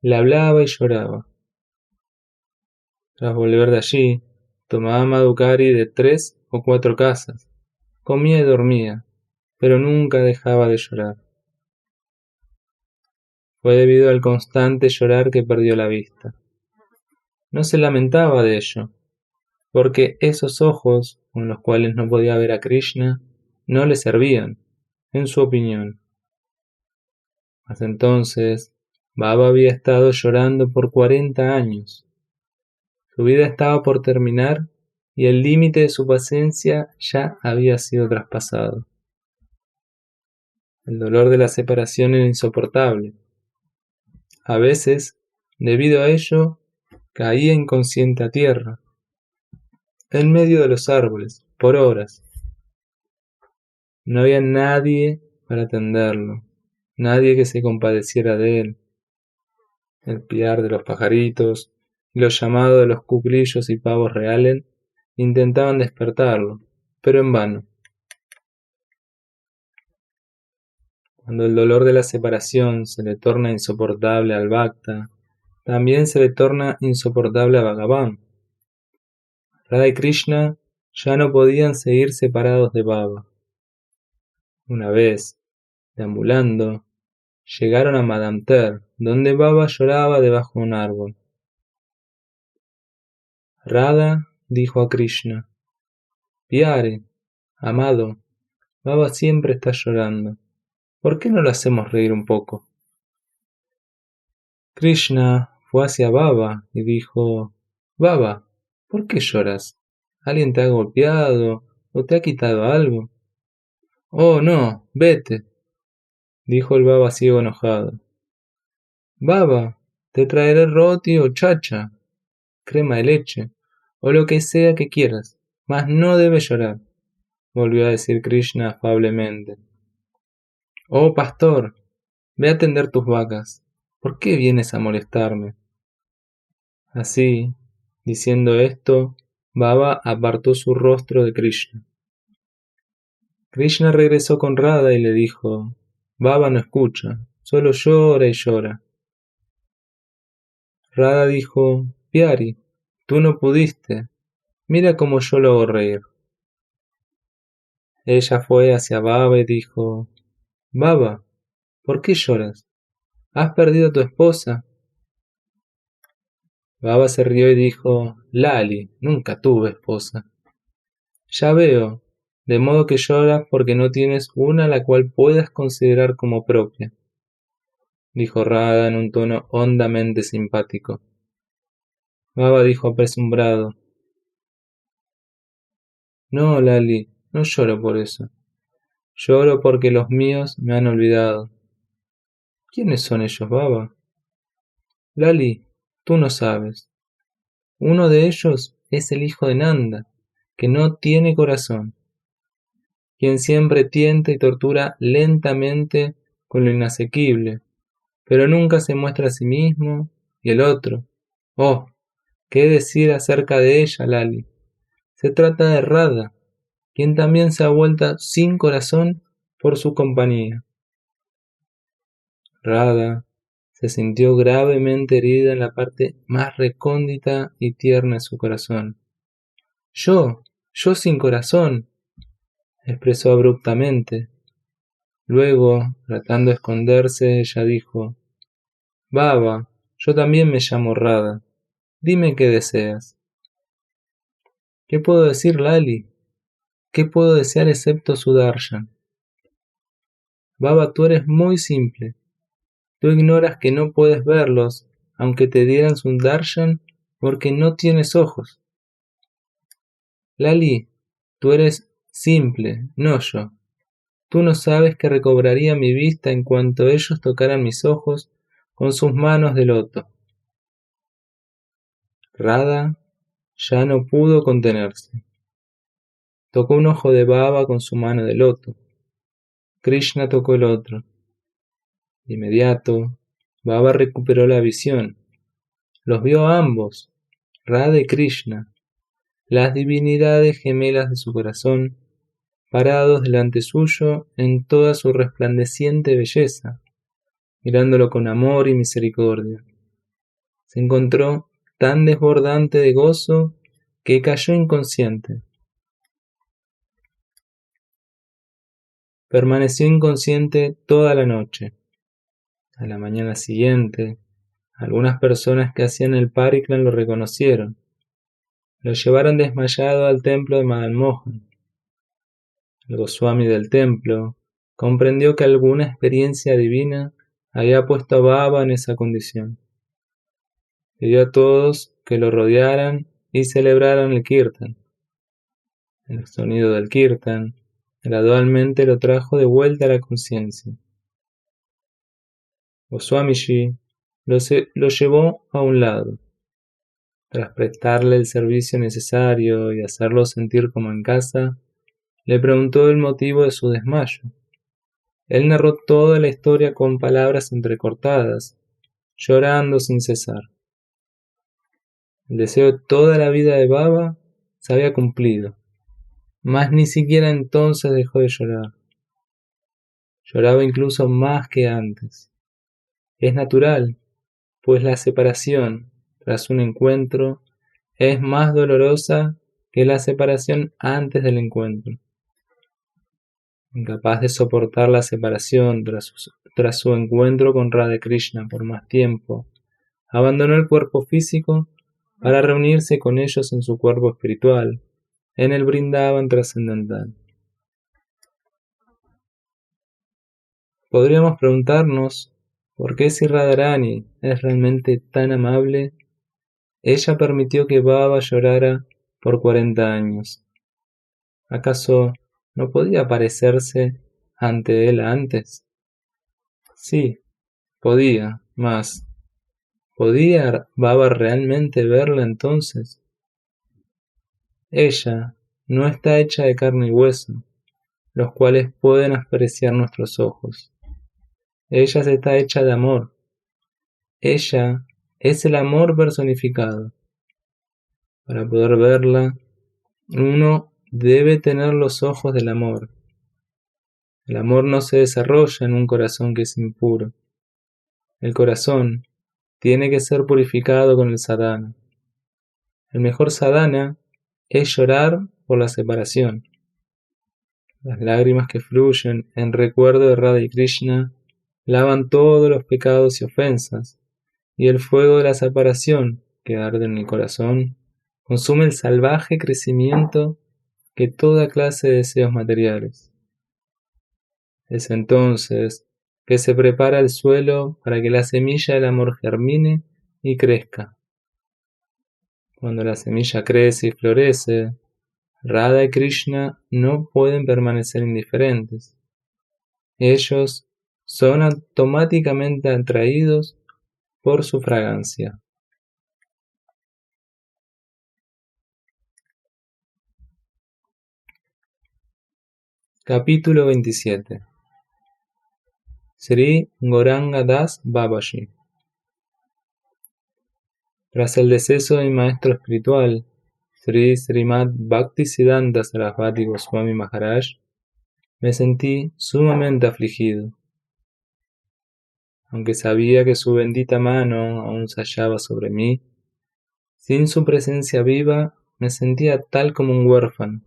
Speaker 1: le hablaba y lloraba. Tras volver de allí, tomaba Madhukari de 3 o 4 casas, comía y dormía, pero nunca dejaba de llorar. Fue debido al constante llorar que perdió la vista. No se lamentaba de ello, porque esos ojos, con los cuales no podía ver a Krishna, no le servían, en su opinión. Hasta entonces, Baba había estado llorando por 40 años. Su vida estaba por terminar y el límite de su paciencia ya había sido traspasado. El dolor de la separación era insoportable. A veces, debido a ello, caía inconsciente a tierra, en medio de los árboles, por horas. No había nadie para atenderlo, nadie que se compadeciera de él. El piar de los pajaritos y los llamados de los cuclillos y pavos reales intentaban despertarlo, pero en vano. Cuando el dolor de la separación se le torna insoportable al Bhakta, también se le torna insoportable a Bhagavan. Radha y Krishna ya no podían seguir separados de Baba. Una vez, deambulando, llegaron a Madamter, donde Baba lloraba debajo de un árbol. Radha dijo a Krishna: Pyare, amado, Baba siempre está llorando. ¿Por qué no lo hacemos reír un poco? Krishna fue hacia Baba y dijo: Baba, ¿por qué lloras? ¿Alguien te ha golpeado o te ha quitado algo? Oh, no, vete, dijo el Baba ciego enojado. Baba, te traeré roti o chacha, crema de leche, o lo que sea que quieras, mas no debes llorar, volvió a decir Krishna afablemente. Oh, pastor, ve a atender tus vacas. ¿Por qué vienes a molestarme? Así, diciendo esto, Baba apartó su rostro de Krishna. Krishna regresó con Radha y le dijo: Baba no escucha, solo llora y llora. Radha dijo: Pyari, tú no pudiste, mira cómo yo lo hago reír. Ella fue hacia Baba y dijo: Baba, ¿por qué lloras? ¿Has perdido a tu esposa? Baba se rió y dijo: Lali, nunca tuve esposa. Ya veo, de modo que lloras porque no tienes una a la cual puedas considerar como propia, dijo Radha en un tono hondamente simpático. Baba dijo apresurado: No, Lali, no lloro por eso. Lloro porque los míos me han olvidado. ¿Quiénes son ellos, Baba? Lali, tú no sabes. Uno de ellos es el hijo de Nanda, que no tiene corazón, quien siempre tienta y tortura lentamente con lo inasequible, pero nunca se muestra a sí mismo, y el otro. Oh, ¿qué decir acerca de ella, Lali? Se trata de Radha, quien también se ha vuelto sin corazón por su compañía. Radha se sintió gravemente herida en la parte más recóndita y tierna de su corazón. Yo sin corazón, expresó abruptamente. Luego, tratando de esconderse, ella dijo: Baba, yo también me llamo Radha. Dime qué deseas. ¿Qué puedo decir, Lali? ¿Qué puedo desear excepto su darshan? Baba, tú eres muy simple. Tú ignoras que no puedes verlos, aunque te dieran su darshan, porque no tienes ojos. Lali, tú eres simple, no yo. Tú no sabes que recobraría mi vista en cuanto ellos tocaran mis ojos con sus manos de loto. Radha ya no pudo contenerse. Tocó un ojo de Baba con su mano de loto. Krishna tocó el otro. De inmediato, Baba recuperó la visión. Los vio a ambos, Radha y Krishna, las divinidades gemelas de su corazón, parados delante suyo en toda su resplandeciente belleza, mirándolo con amor y misericordia. Se encontró tan desbordante de gozo que cayó inconsciente. Permaneció inconsciente toda la noche. A la mañana siguiente, algunas personas que hacían el parikram lo reconocieron. Lo llevaron desmayado al templo de Madan Mohan. El Goswami del templo comprendió que alguna experiencia divina había puesto a Baba en esa condición. Pidió a todos que lo rodearan y celebraran el kirtan. El sonido del kirtan gradualmente lo trajo de vuelta a la conciencia. Goswamiji lo llevó a un lado. Tras prestarle el servicio necesario y hacerlo sentir como en casa, le preguntó el motivo de su desmayo. Él narró toda la historia con palabras entrecortadas, llorando sin cesar. El deseo de toda la vida de Baba se había cumplido, mas ni siquiera entonces dejó de llorar. Lloraba incluso más que antes. Es natural, pues la separación tras un encuentro es más dolorosa que la separación antes del encuentro. Incapaz de soportar la separación tras su encuentro con Radha Krishna por más tiempo, abandonó el cuerpo físico para reunirse con ellos en su cuerpo espiritual, en el Vrindavan trascendental. Podríamos preguntarnos por qué si Radharani es realmente tan amable, ella permitió que Baba llorara por 40 años. ¿Acaso no podía parecerse ante él antes? Sí, podía, mas ¿podía Baba realmente verla entonces? Ella no está hecha de carne y hueso, los cuales pueden apreciar nuestros ojos. Ella está hecha de amor. Ella es el amor personificado. Para poder verla, uno debe tener los ojos del amor. El amor no se desarrolla en un corazón que es impuro. El corazón tiene que ser purificado con el sadhana. El mejor sadhana es llorar por la separación. Las lágrimas que fluyen en recuerdo de Radha y Krishna lavan todos los pecados y ofensas, y el fuego de la separación que arde en el corazón consume el salvaje crecimiento que toda clase de deseos materiales. Es entonces que se prepara el suelo para que la semilla del amor germine y crezca. Cuando la semilla crece y florece, Radha y Krishna no pueden permanecer indiferentes. Ellos son automáticamente atraídos por su fragancia. Capítulo 27. Sri Gauranga Das Babaji. Tras el deceso de mi maestro espiritual, Srimad Bhaktisiddhanta Sarasvati Goswami Maharaj, me sentí sumamente afligido. Aunque sabía que su bendita mano aún se hallaba sobre mí, sin su presencia viva me sentía tal como un huérfano.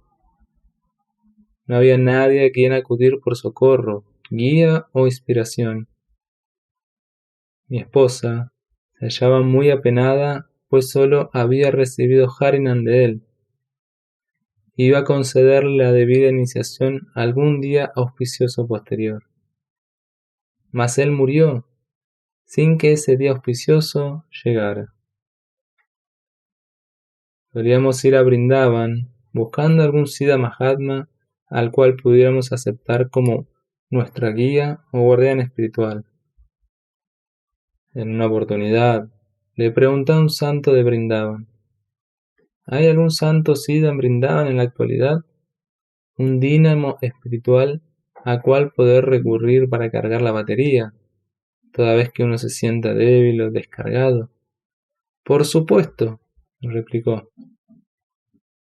Speaker 1: No había nadie a quien acudir por socorro, guía o inspiración. Mi esposa se hallaba muy apenada, pues solo había recibido Harinam de él. iba a concederle la debida iniciación algún día auspicioso posterior. Mas él murió sin que ese día auspicioso llegara. Solíamos ir a Brindavan buscando algún Siddha Mahatma al cual pudiéramos aceptar como nuestra guía o guardián espiritual. En una oportunidad, le pregunté a un santo de Brindavan: ¿hay algún santo Siddha en Brindavan en la actualidad? Un dínamo espiritual a cual poder recurrir para cargar la batería, toda vez que uno se sienta débil o descargado. Por supuesto, replicó.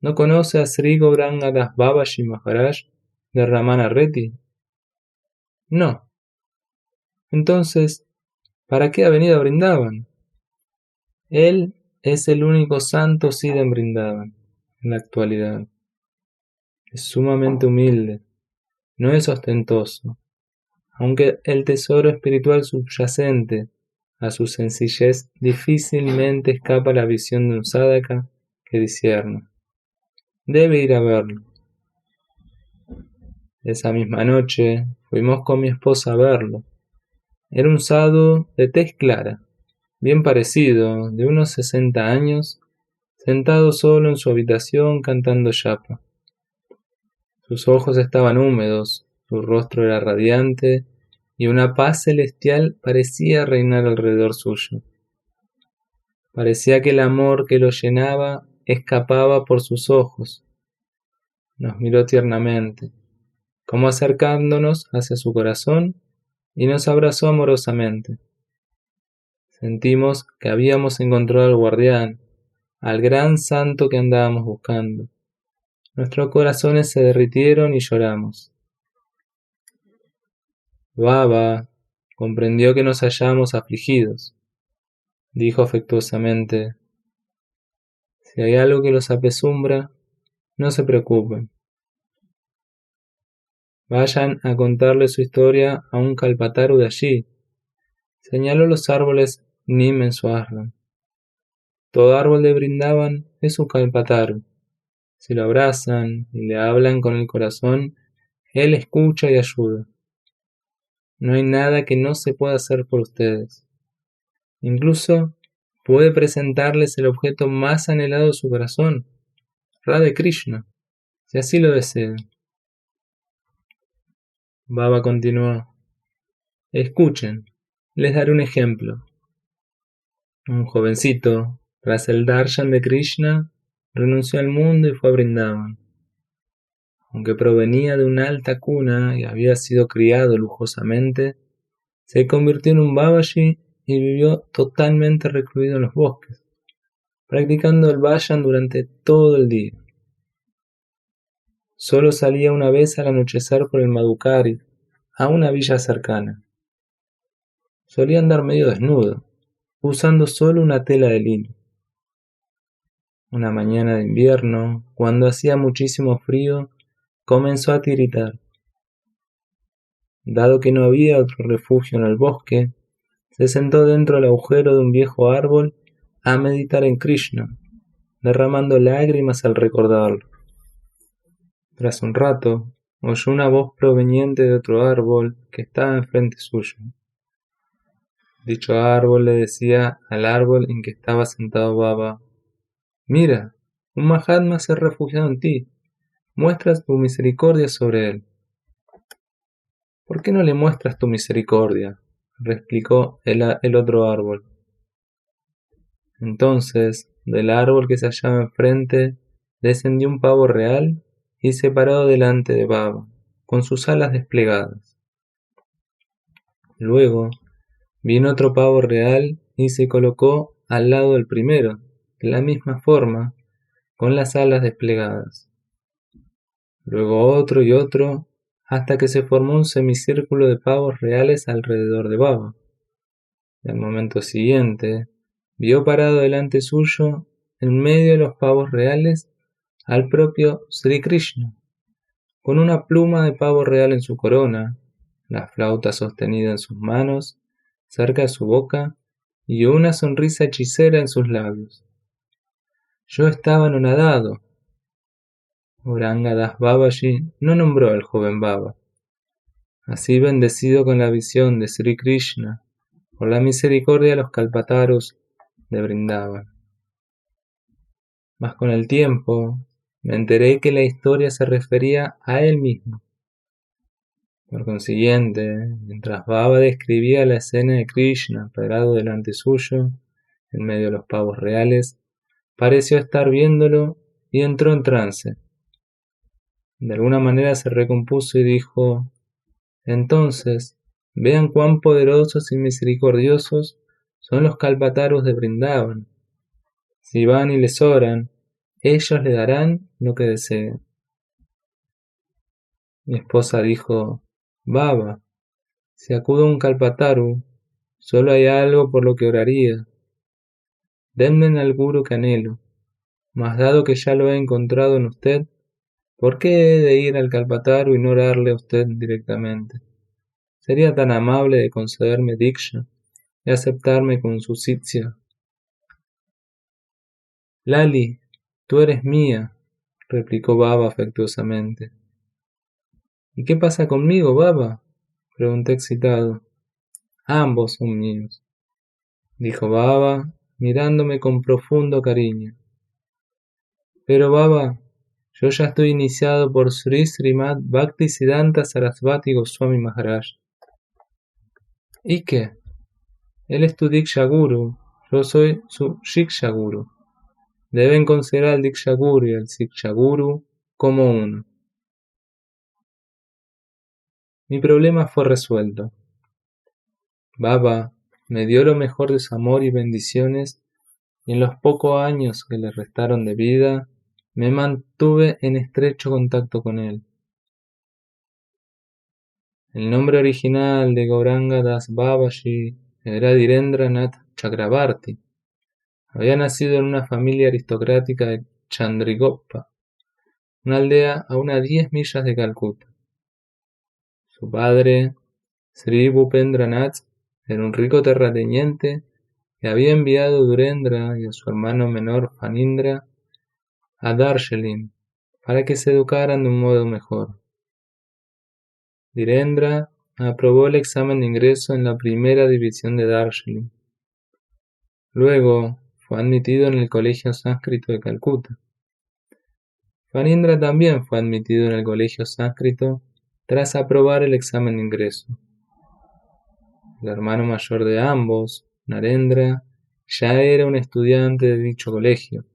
Speaker 1: ¿No conoce a Sri Gauranga Das Babaji Maharaj de Ramana Reddy? No. Entonces, ¿para qué ha venido a Brindavan? Él es el único santo Siddha en Brindavan en la actualidad. Es sumamente humilde, no es ostentoso, aunque el tesoro espiritual subyacente a su sencillez difícilmente escapa a la visión de un sadhaka que discierne. Debe ir a verlo. Esa misma noche fuimos con mi esposa a verlo. Era un sadhu de tez clara, bien parecido, de unos 60 años, sentado solo en su habitación cantando japa. Sus ojos estaban húmedos, su rostro era radiante y una paz celestial parecía reinar alrededor suyo. Parecía que el amor que lo llenaba escapaba por sus ojos. Nos miró tiernamente, como acercándonos hacia su corazón, y nos abrazó amorosamente. Sentimos que habíamos encontrado al guardián, al gran santo que andábamos buscando. Nuestros corazones se derritieron y lloramos. Baba comprendió que nos hallábamos afligidos. Dijo afectuosamente: si hay algo que los apesumbra, no se preocupen. Vayan a contarle su historia a un kalpataru de allí. Señaló los árboles Nim en su ashram. Todo árbol de Brindavan es un kalpataru. Si lo abrazan y le hablan con el corazón, él escucha y ayuda. No hay nada que no se pueda hacer por ustedes. Incluso puede presentarles el objeto más anhelado de su corazón, Radha Krishna, si así lo desean. Baba continuó: escuchen, les daré un ejemplo. Un jovencito, tras el darshan de Krishna, renunció al mundo y fue a Brindavan. Aunque provenía de una alta cuna y había sido criado lujosamente, se convirtió en un babaji y vivió totalmente recluido en los bosques, practicando el vayan durante todo el día. Solo salía una vez al anochecer por el Madhukari, a una villa cercana. Solía andar medio desnudo, usando solo una tela de lino. Una mañana de invierno, cuando hacía muchísimo frío, comenzó a tiritar. Dado que no había otro refugio en el bosque, se sentó dentro del agujero de un viejo árbol a meditar en Krishna, derramando lágrimas al recordarlo. Tras un rato, oyó una voz proveniente de otro árbol que estaba enfrente suyo. Dicho árbol le decía al árbol en que estaba sentado Baba: mira, un Mahatma se ha refugiado en ti, muestras tu misericordia sobre él. ¿Por qué no le muestras tu misericordia?, replicó el otro árbol. Entonces, del árbol que se hallaba enfrente, descendió un pavo real y se paró delante de Baba, con sus alas desplegadas. Luego, vino otro pavo real y se colocó al lado del primero, de la misma forma, con las alas desplegadas. Luego otro y otro, hasta que se formó un semicírculo de pavos reales alrededor de Baba. Y al momento siguiente, vio parado delante suyo, en medio de los pavos reales, al propio Sri Krishna, con una pluma de pavo real en su corona, la flauta sostenida en sus manos, cerca de su boca, y una sonrisa hechicera en sus labios. Yo estaba anonadado. Gauranga Das Babaji no nombró al joven Baba. Así bendecido con la visión de Sri Krishna, por la misericordia de los Kalpataros de Vrindavan. Mas con el tiempo me enteré que la historia se refería a él mismo. Por consiguiente, mientras Baba describía la escena de Krishna parado delante suyo, en medio de los pavos reales, pareció estar viéndolo y entró en trance. De alguna manera se recompuso y dijo: entonces, vean cuán poderosos y misericordiosos son los Kalpataros de Vrindavan. Si van y les oran, ellos le darán lo que deseen. Mi esposa dijo: Baba, si acudo a un Kalpataru, solo hay algo por lo que oraría. Denme al guru que anhelo, mas dado que ya lo he encontrado en usted, ¿por qué he de ir al Kalpataru y no orarle a usted directamente? Sería tan amable de concederme diksha y aceptarme con su sitya. Lali, tú eres mía, replicó Baba afectuosamente. ¿Y qué pasa conmigo, Baba? Pregunté excitado. Ambos son míos, dijo Baba, mirándome con profundo cariño. Pero Baba, yo ya estoy iniciado por Sri Srimad Bhaktisiddhanta Sarasvati Goswami Maharaj. ¿Y qué? Él es tu Diksha Guru, yo soy su Shiksha Guru. Deben considerar al Diksha Guru y al Shiksha Guru como uno. Mi problema fue resuelto. Baba me dio lo mejor de su amor y bendiciones, y en los pocos años que le restaron de vida, me mantuve en estrecho contacto con él. El nombre original de Gauranga Das Babaji era Dhirendra Nath Chakrabarti. Había nacido en una familia aristocrática de Chandrigoppa, una aldea a unas 10 millas de Calcuta. Su padre, Sri Bhupendranath, era un rico terrateniente que había enviado a Dhirendra y a su hermano menor Phanindra a Darjeeling para que se educaran de un modo mejor. Dhirendra aprobó el examen de ingreso en la primera división de Darjeeling. Luego fue admitido en el Colegio Sánscrito de Calcuta. Phanindra también fue admitido en el Colegio Sánscrito tras aprobar el examen de ingreso. El hermano mayor de ambos, Narendra, ya era un estudiante de dicho colegio.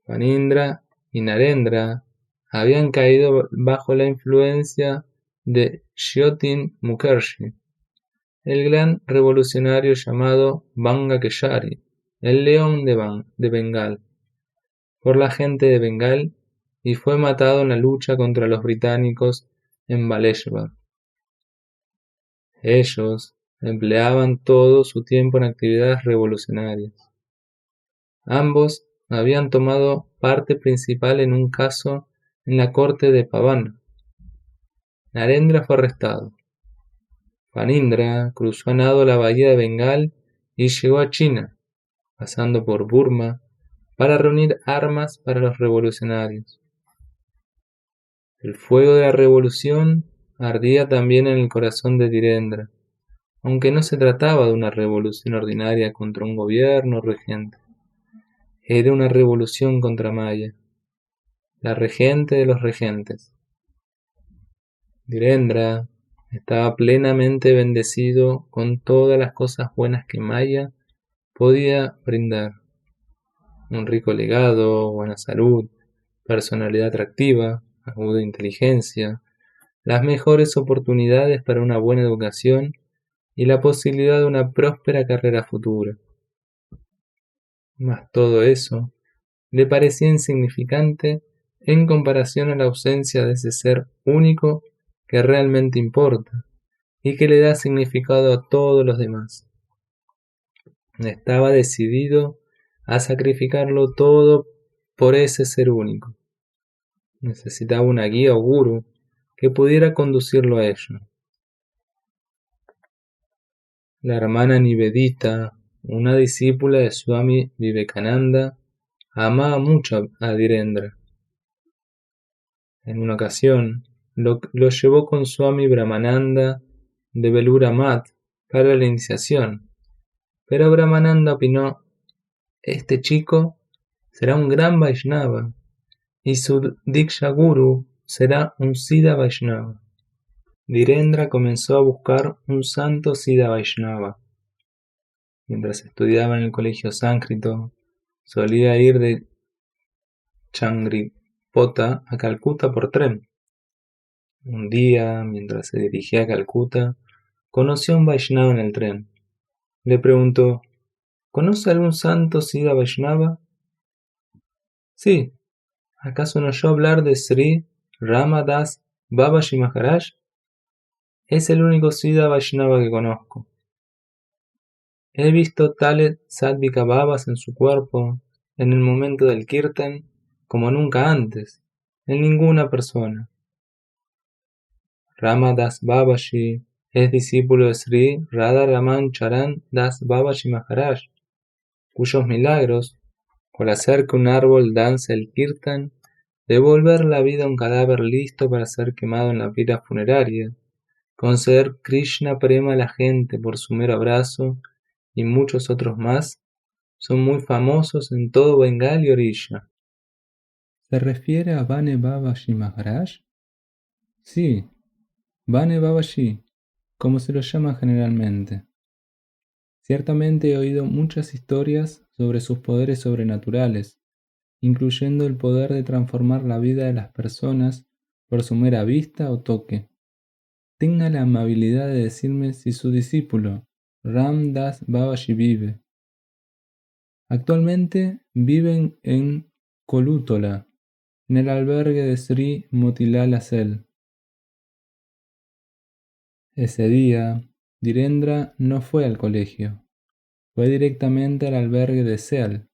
Speaker 1: Phanindra y Narendra habían caído bajo la influencia de Jyotin Mukherjee, el gran revolucionario llamado Banga Keshari, el león de Bengal, por la gente de Bengal, y fue matado en la lucha contra los británicos en Baleshwar. Ellos empleaban todo su tiempo en actividades revolucionarias. Ambos habían tomado parte principal en un caso en la corte de Pavan. Narendra fue arrestado. Phanindra cruzó a nado la bahía de Bengal y llegó a China, pasando por Burma, para reunir armas para los revolucionarios. El fuego de la revolución ardía también en el corazón de Dhirendra, aunque no se trataba de una revolución ordinaria contra un gobierno regente. Era una revolución contra Maya, la regente de los regentes. Dhirendra estaba plenamente bendecido con todas las cosas buenas que Maya podía brindar. Un rico legado, buena salud, personalidad atractiva, aguda inteligencia, las mejores oportunidades para una buena educación y la posibilidad de una próspera carrera futura. Mas todo eso le parecía insignificante en comparación a la ausencia de ese ser único que realmente importa y que le da significado a todos los demás. Estaba decidido a sacrificarlo todo por ese ser único. Necesitaba una guía o guru que pudiera conducirlo a ello. La hermana Nivedita, una discípula de Swami Vivekananda, amaba mucho a Dhirendra. En una ocasión, lo llevó con Swami Brahmananda de Belura Math para la iniciación, pero Brahmananda opinó: este chico será un gran Vaishnava y su Diksha Guru será un Siddha Vaishnava. Dhirendra comenzó a buscar un santo Siddha Vaishnava. Mientras estudiaba en el colegio sánscrito, solía ir de Changripota a Calcuta por tren. Un día, mientras se dirigía a Calcuta, conoció a un Vaishnava en el tren. Le preguntó: ¿conoce algún santo Siddha Vaishnava? Sí. ¿Acaso no oyó hablar de Sri Ramadas Babaji Maharaj? Es el único Siddha Vaishnava que conozco. He visto tales Sadvika Babas en su cuerpo, en el momento del Kirtan, como nunca antes, en ninguna persona. Ramadas Babaji es discípulo de Sri Radharaman Charan Das Babaji Maharaj, cuyos milagros, al hacer que un árbol dance el Kirtan, devolver la vida a un cadáver listo para ser quemado en la pira funeraria, conceder Krishna Prema a la gente por su mero abrazo, y muchos otros más, son muy famosos en todo Bengal y Orilla. ¿Se refiere a Bane Babaji Maharaj? Sí, Bane Babaji, como se lo llama generalmente. Ciertamente he oído muchas historias sobre sus poderes sobrenaturales, incluyendo el poder de transformar la vida de las personas por su mera vista o toque. Tenga la amabilidad de decirme si su discípulo, Ram Das Babaji, vive. Actualmente viven en Kolútola, en el albergue de Sri Motilal Asel. Ese día, Dhirendra no fue al colegio, fue directamente al albergue de Seal.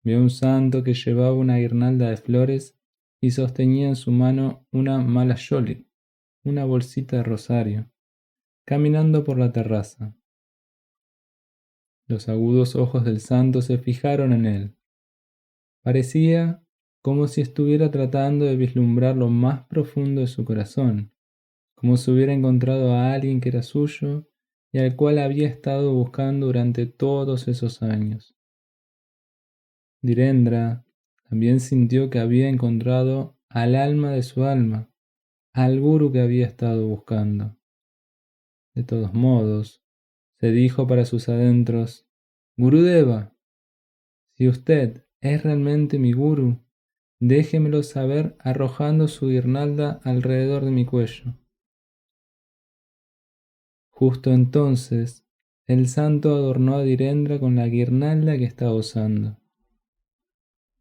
Speaker 1: Vio un santo que llevaba una guirnalda de flores y sostenía en su mano una malayoli, una bolsita de rosario, caminando por la terraza. Los agudos ojos del santo se fijaron en él. Parecía como si estuviera tratando de vislumbrar lo más profundo de su corazón, como si hubiera encontrado a alguien que era suyo y al cual había estado buscando durante todos esos años. Dhirendra también sintió que había encontrado al alma de su alma, al guru que había estado buscando. De todos modos, se dijo para sus adentros: Gurudeva, si usted es realmente mi guru, déjemelo saber arrojando su guirnalda alrededor de mi cuello. Justo entonces, el santo adornó a Dhirendra con la guirnalda que estaba usando.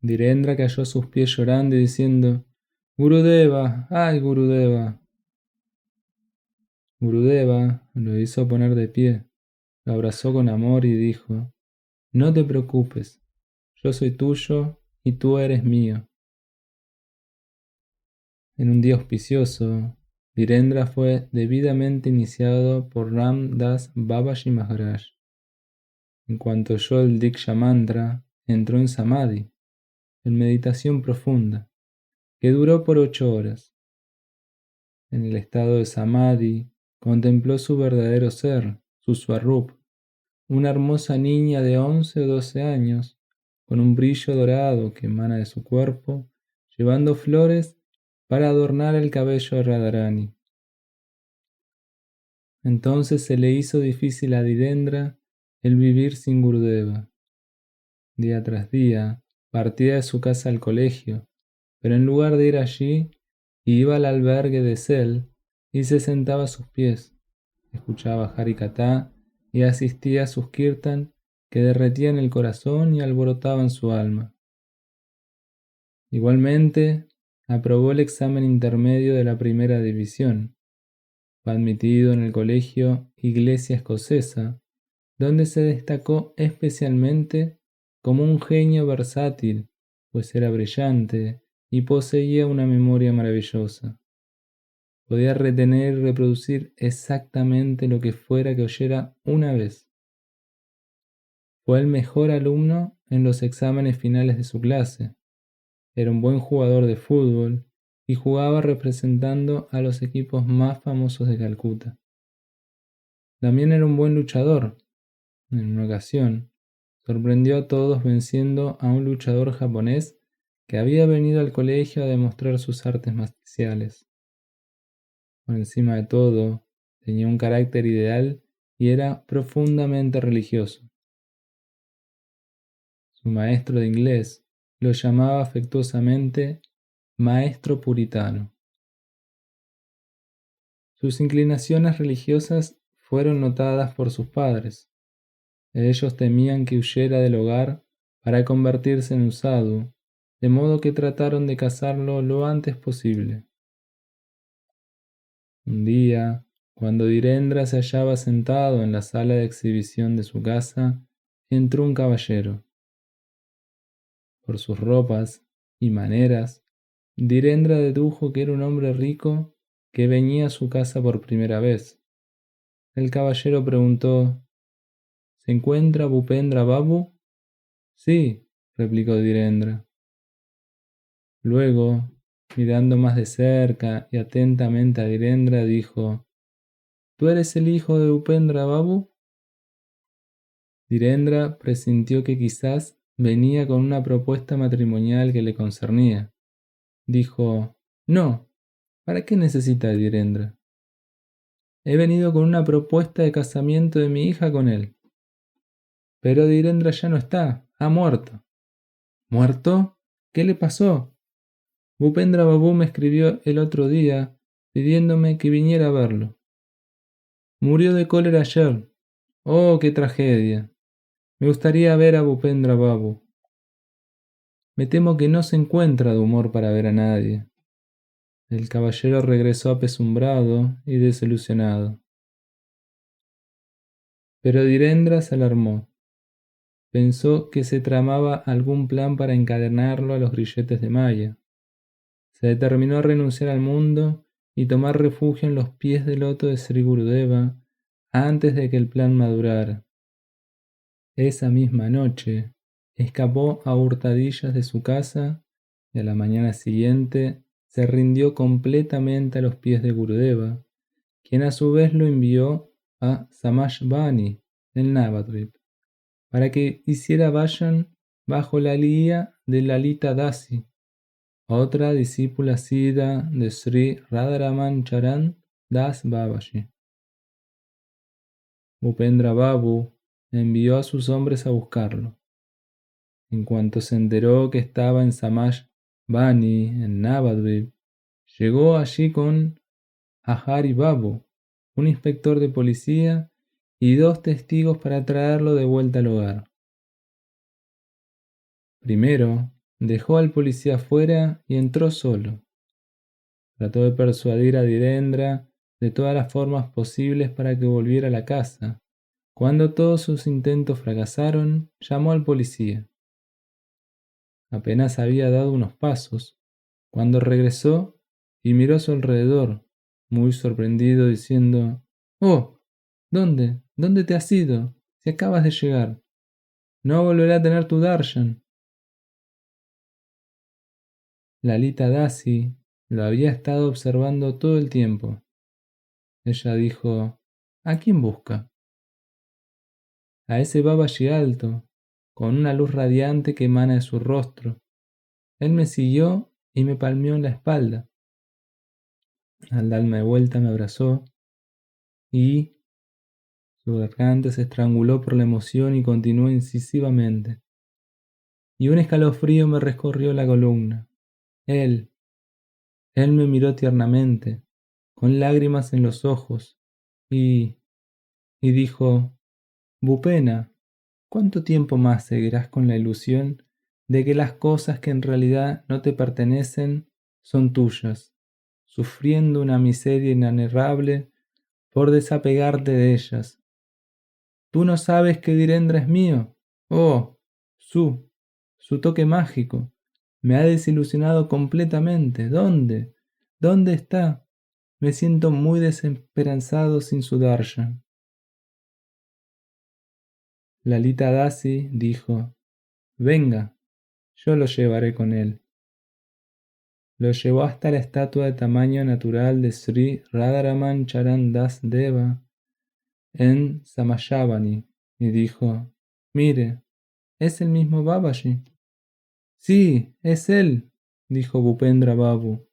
Speaker 1: Dhirendra cayó a sus pies llorando y diciendo: Gurudeva, ¡ay Gurudeva! Gurudeva lo hizo poner de pie, lo abrazó con amor y dijo: no te preocupes, yo soy tuyo y tú eres mío. En un día auspicioso, Dhirendra fue debidamente iniciado por Ram Das Babaji Maharaj. En cuanto oyó el Diksha Mantra, entró en Samadhi, en meditación profunda, que duró por 8 horas. En el estado de Samadhi, contempló su verdadero ser, su Swarup, una hermosa niña de 11 o 12 años, con un brillo dorado que emana de su cuerpo, llevando flores para adornar el cabello de Radharani. Entonces se le hizo difícil a Dhirendra el vivir sin Gurudeva. Día tras día partía de su casa al colegio, pero en lugar de ir allí, iba al albergue de Sel y se sentaba a sus pies, escuchaba Harikatha y asistía a sus kirtan que derretían el corazón y alborotaban su alma. Igualmente, aprobó el examen intermedio de la primera división. Fue admitido en el colegio Iglesia Escocesa, donde se destacó especialmente como un genio versátil, pues era brillante y poseía una memoria maravillosa. Podía retener y reproducir exactamente lo que fuera que oyera una vez. Fue el mejor alumno en los exámenes finales de su clase. Era un buen jugador de fútbol y jugaba representando a los equipos más famosos de Calcuta. También era un buen luchador. En una ocasión, sorprendió a todos venciendo a un luchador japonés que había venido al colegio a demostrar sus artes marciales. Por encima de todo, tenía un carácter ideal y era profundamente religioso. Su maestro de inglés lo llamaba afectuosamente maestro puritano. Sus inclinaciones religiosas fueron notadas por sus padres. Ellos temían que huyera del hogar para convertirse en un sadhu, de modo que trataron de casarlo lo antes posible. Un día, cuando Dhirendra se hallaba sentado en la sala de exhibición de su casa, entró un caballero. Por sus ropas y maneras, Dhirendra dedujo que era un hombre rico que venía a su casa por primera vez. El caballero preguntó: ¿Se encuentra Bhupendra Babu? Sí, replicó Dhirendra. Luego, mirando más de cerca y atentamente a Dhirendra, dijo: ¿Tú eres el hijo de Bhupendra Babu? Dhirendra presintió que quizás venía con una propuesta matrimonial que le concernía. Dijo: No, ¿para qué necesita Dhirendra? He venido con una propuesta de casamiento de mi hija con él. Pero Dhirendra ya no está, ha muerto. ¿Muerto? ¿Qué le pasó? Bhupendra Babu me escribió el otro día pidiéndome que viniera a verlo. Murió de cólera ayer. Oh, qué tragedia. Me gustaría ver a Bhupendra Babu. Me temo que no se encuentra de humor para ver a nadie. El caballero regresó apesumbrado y desilusionado. Pero Dhirendra se alarmó. Pensó que se tramaba algún plan para encadenarlo a los grilletes de Maya. Se determinó a renunciar al mundo y tomar refugio en los pies del loto de Sri Gurudeva antes de que el plan madurara. Esa misma noche, escapó a hurtadillas de su casa y a la mañana siguiente se rindió completamente a los pies de Gurudeva, quien a su vez lo envió a Samashvani en Navadvip para que hiciera vayan bajo la guía de Lalita Dasi, otra discípula sida de Sri Radharaman Charan Das Babaji. Bhupendra Babu envió a sus hombres a buscarlo. En cuanto se enteró que estaba en Samash Bani, en Navadvip, llegó allí con Ahari Babu, un inspector de policía y 2 testigos para traerlo de vuelta al hogar. Primero, dejó al policía fuera y entró solo. Trató de persuadir a Dhirendra de todas las formas posibles para que volviera a la casa. Cuando todos sus intentos fracasaron, llamó al policía. Apenas había dado unos pasos, cuando regresó y miró a su alrededor, muy sorprendido, diciendo: «Oh, ¿dónde? ¿Dónde te has ido? Si acabas de llegar. No volveré a tener tu darshan». Lalita Dasi lo había estado observando todo el tiempo. Ella dijo: «¿A quién busca?» «A ese Babaji alto, con una luz radiante que emana de su rostro. Él me siguió y me palmeó en la espalda. Al darme vuelta me abrazó y su garganta se estranguló por la emoción y continuó incisivamente. Y un escalofrío me recorrió la columna. Él, él me miró tiernamente, con lágrimas en los ojos, y dijo: Bhupena, ¿cuánto tiempo más seguirás con la ilusión de que las cosas que en realidad no te pertenecen son tuyas, sufriendo una miseria inenarrable por desapegarte de ellas? ¿Tú no sabes que Dhirendra es mío? Oh, su toque mágico, me ha desilusionado completamente. ¿Dónde? ¿Dónde está? Me siento muy desesperanzado sin su darshan. Lalita Dasi dijo: Venga, yo lo llevaré con él. lo llevó hasta la estatua de tamaño natural de Sri Radharaman Charan Das Deva en Samayavani y dijo: «Mire, ¿es el mismo Babaji?» «Sí, es él», dijo Bhupendra Babu.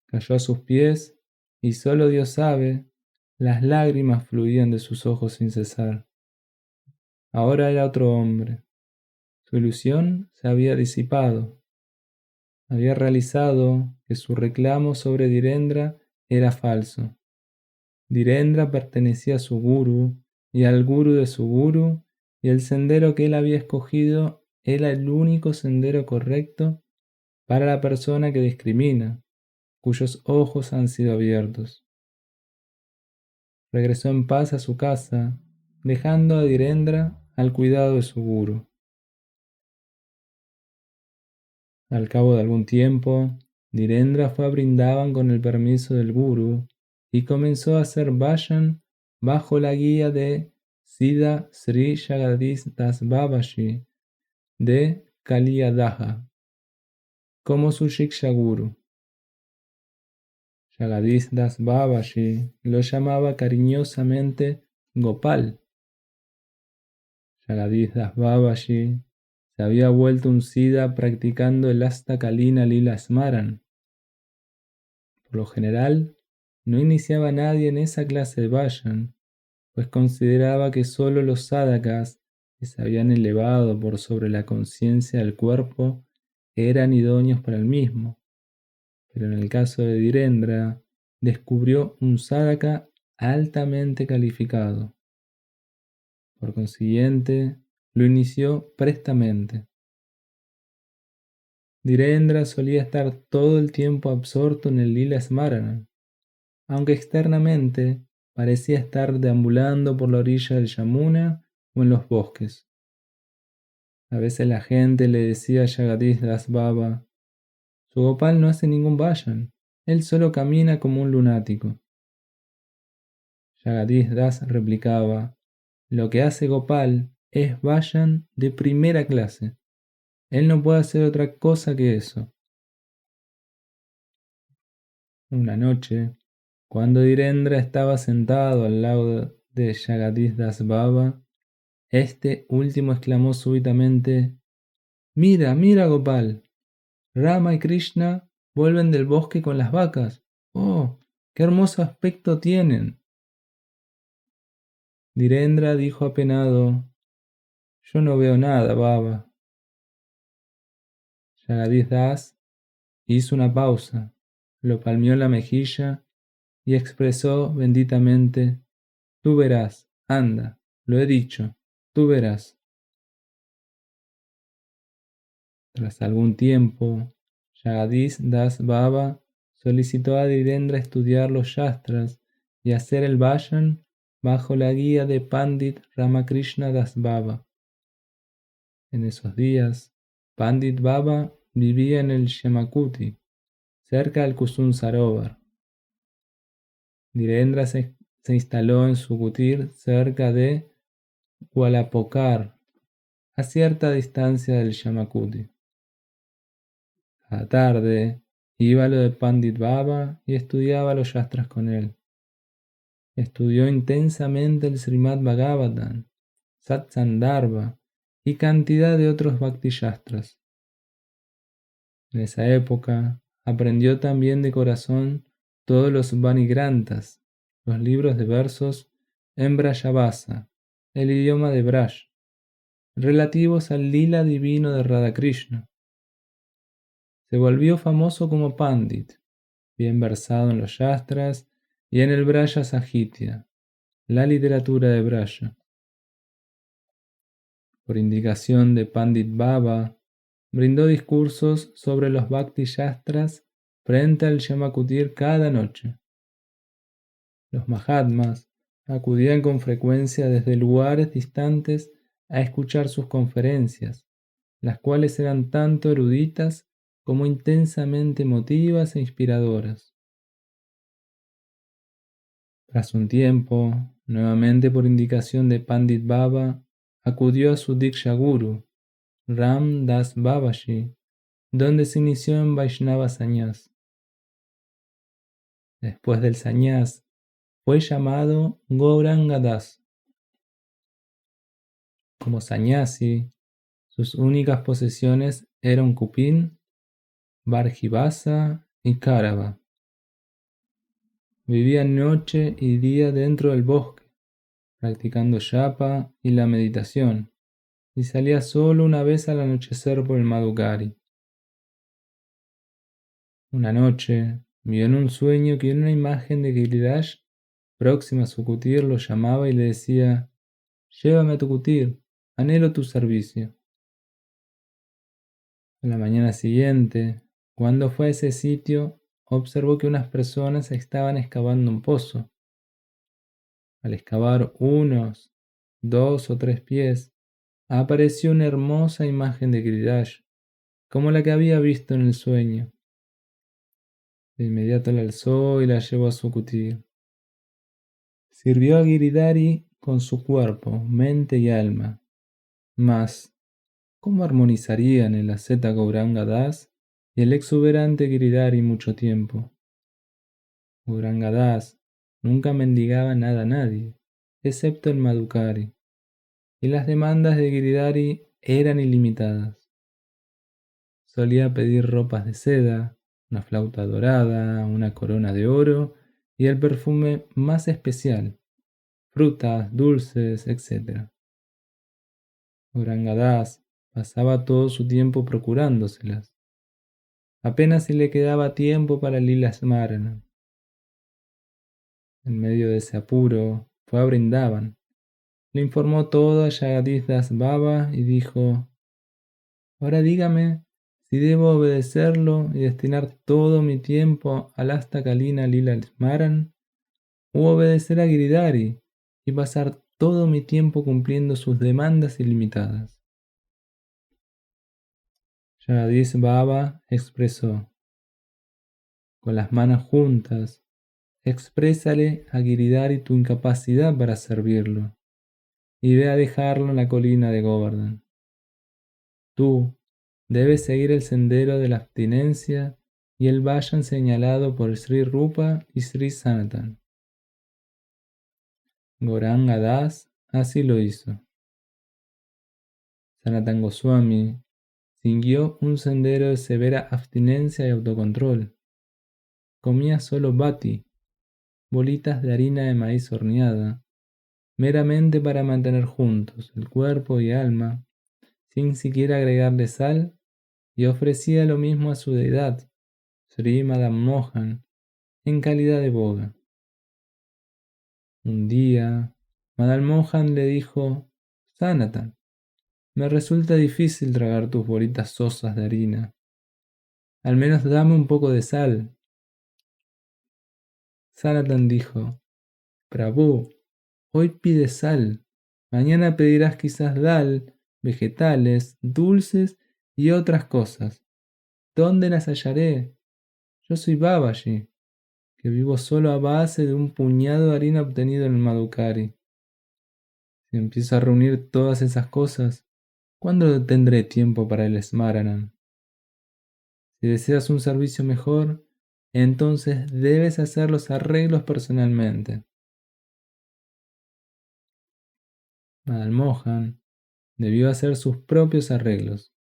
Speaker 1: Cayó a sus pies y solo Dios sabe, las lágrimas fluían de sus ojos sin cesar. Ahora era otro hombre. Su ilusión se había disipado. Había realizado que su reclamo sobre Dhirendra era falso. Dhirendra pertenecía a su gurú y al gurú de su gurú, y el sendero que él había escogido era el único sendero correcto para la persona que discrimina, cuyos ojos han sido abiertos. Regresó en paz a su casa, dejando a Dhirendra al cuidado de su gurú. Al cabo de algún tiempo, Dhirendra fue a Vrindavan con el permiso del gurú y comenzó a hacer bhajan bajo la guía de Siddha Sri Jagadis Das Babaji de Kaliyadaha como su Shiksha Guru. Jagadis Das Babaji lo llamaba cariñosamente Gopal. Jagadis Das Babaji se había vuelto un Siddha practicando el Asta Kalina Lila Smaran. Por lo general, no iniciaba a nadie en esa clase de bhajan, pues consideraba que solo los sadhakas que se habían elevado por sobre la conciencia del cuerpo eran idóneos para el mismo. Pero en el caso de Dhirendra, descubrió un sadhaka altamente calificado. Por consiguiente, lo inició prestamente. Dhirendra solía estar todo el tiempo absorto en el Lila Smarana, aunque externamente parecía estar deambulando por la orilla del Yamuna o en los bosques. A veces la gente le decía a Jagadis Das Baba: «Su Gopal no hace ningún bhajan, él solo camina como un lunático». Jagadis Das replicaba: «Lo que hace Gopal es bhajan de primera clase. Él no puede hacer otra cosa que eso». Una noche, cuando Dhirendra estaba sentado al lado de Jagadis Das Baba, este último exclamó súbitamente: «Mira, mira, Gopal. Rama y Krishna vuelven del bosque con las vacas. ¡Oh, qué hermoso aspecto tienen!». Dhirendra dijo apenado: «Yo no veo nada, Baba». Jagadis Das hizo una pausa, lo palmeó en la mejilla y expresó benditamente: «Tú verás, anda, lo he dicho, tú verás». Tras algún tiempo, Jagadis Das Baba solicitó a Dhirendra estudiar los Shastras y hacer el bhajan bajo la guía de Pandit Ramakrishna Das Baba. En esos días, Pandit Baba vivía en el Shemakuti, cerca del Kusun Sarovar. Dhirendra se instaló en su kutir cerca de Gualapokar, a cierta distancia del Shemakuti. Cada tarde iba a lo de Pandit Baba y estudiaba los yastras con él. Estudió intensamente el Srimad Bhagavatam, Satsandarbha y cantidad de otros Bhakti Yastras. En esa época aprendió también de corazón todos los Vanigrantas, los libros de versos en Brajavasa, el idioma de Braj, relativos al lila divino de Radhakrishna. Se volvió famoso como Pandit, bien versado en los Yastras y en el Braja Sahitya, la literatura de Braja. Por indicación de Pandit Baba, brindó discursos sobre los Bhakti Yastras frente al Yamakutir cada noche. Los Mahatmas acudían con frecuencia desde lugares distantes a escuchar sus conferencias, las cuales eran tanto eruditas como intensamente emotivas e inspiradoras. Tras un tiempo, nuevamente por indicación de Pandit Baba, acudió a su Diksha Guru, Ram Das Babaji, donde se inició en Vaishnava Sannyas. Después del Sannyas, fue llamado Gauranga Das. Como sannyasi, sus únicas posesiones eran Kupin, Varjivasa y Karava. Vivía noche y día dentro del bosque, practicando japa y la meditación, y salía solo una vez al anochecer por el Madhukari. Una noche, vio en un sueño que una imagen de Giriraj próxima a su kutir lo llamaba y le decía: «Llévame a tu kutir, anhelo tu servicio». A la mañana siguiente, cuando fue a ese sitio, observó que unas personas estaban excavando un pozo. Al excavar unos 2 o 3 pies, apareció una hermosa imagen de Giriraj, como la que había visto en el sueño. De inmediato la alzó y la llevó a su kutir. Sirvió a Giridhari con su cuerpo, mente y alma. Mas, ¿cómo armonizarían el asceta Gauranga Das y el exuberante Giridhari mucho tiempo? Gauranga Das nunca mendigaba nada a nadie, excepto el Madhukari, y las demandas de Giridhari eran ilimitadas. Solía pedir ropas de seda, una flauta dorada, una corona de oro y el perfume más especial, frutas, dulces, etc. Gauranga Das pasaba todo su tiempo procurándoselas. Apenas si le quedaba tiempo para Lila Smarana. En medio de ese apuro, fue a Vrindavan. Le informó todo a Jagadish Das Baba y dijo: «Ahora dígame si debo obedecerlo y destinar todo mi tiempo al Asta Kalina Lila Smaran, o obedecer a Giridhari y pasar todo mi tiempo cumpliendo sus demandas ilimitadas». Jagadish Baba expresó: «Con las manos juntas, exprésale a Giridhari tu incapacidad para servirlo y ve a dejarlo en la colina de Govardhan. Tú debes seguir el sendero de la abstinencia y el vayan señalado por Sri Rupa y Sri Sanatan». Gauranga Das así lo hizo. Sanatan Goswami siguió un sendero de severa abstinencia y autocontrol. Comía solo bati, bolitas de harina de maíz horneada, meramente para mantener juntos el cuerpo y alma, sin siquiera agregarle sal, y ofrecía lo mismo a su deidad, Sri Madan Mohan, en calidad de boga. Un día, Madan Mohan le dijo: «Sanatan, me resulta difícil tragar tus bolitas sosas de harina. Al menos dame un poco de sal». Sanatan dijo: «Prabhu, hoy pides sal, mañana pedirás quizás dal, vegetales, dulces y otras cosas. ¿Dónde las hallaré? Yo soy Babaji, que vivo solo a base de un puñado de harina obtenido en el Madhukari. Si empiezo a reunir todas esas cosas, ¿cuándo tendré tiempo para el Smaranam? Si deseas un servicio mejor, entonces debes hacer los arreglos personalmente». Madan Mohan debió hacer sus propios arreglos.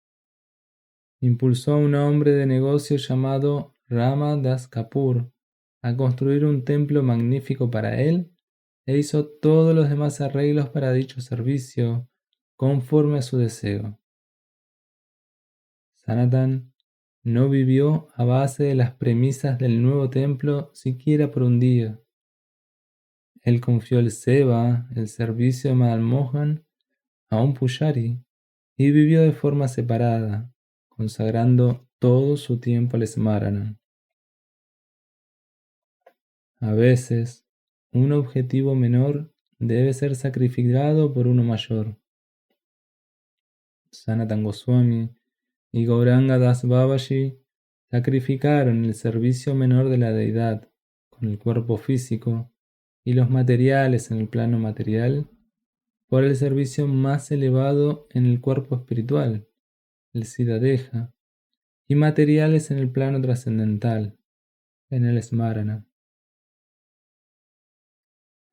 Speaker 1: Impulsó a un hombre de negocio llamado Rama Das Kapoor a construir un templo magnífico para él e hizo todos los demás arreglos para dicho servicio conforme a su deseo. Sanatan no vivió a base de las premisas del nuevo templo siquiera por un día. Él confió el seva, el servicio de Madan Mohan, a un pujari y vivió de forma separada, consagrando todo su tiempo al Smarana. A veces, un objetivo menor debe ser sacrificado por uno mayor. Sanatan Goswami y Gauranga Das Babaji sacrificaron el servicio menor de la deidad con el cuerpo físico y los materiales en el plano material por el servicio más elevado en el cuerpo espiritual, el Siddhadeha, y materiales en el plano trascendental, en el Smarana.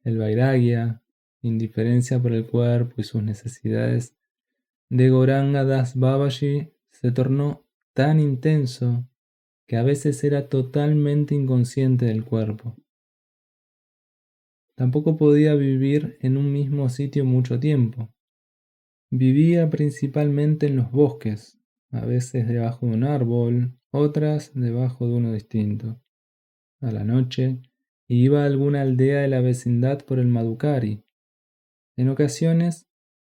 Speaker 1: El Vairagya, indiferencia por el cuerpo y sus necesidades, de Gauranga Das Babaji se tornó tan intenso que a veces era totalmente inconsciente del cuerpo. Tampoco podía vivir en un mismo sitio mucho tiempo. Vivía principalmente en los bosques, a veces debajo de un árbol, otras debajo de uno distinto. A la noche iba a alguna aldea de la vecindad por el Madhukari. En ocasiones,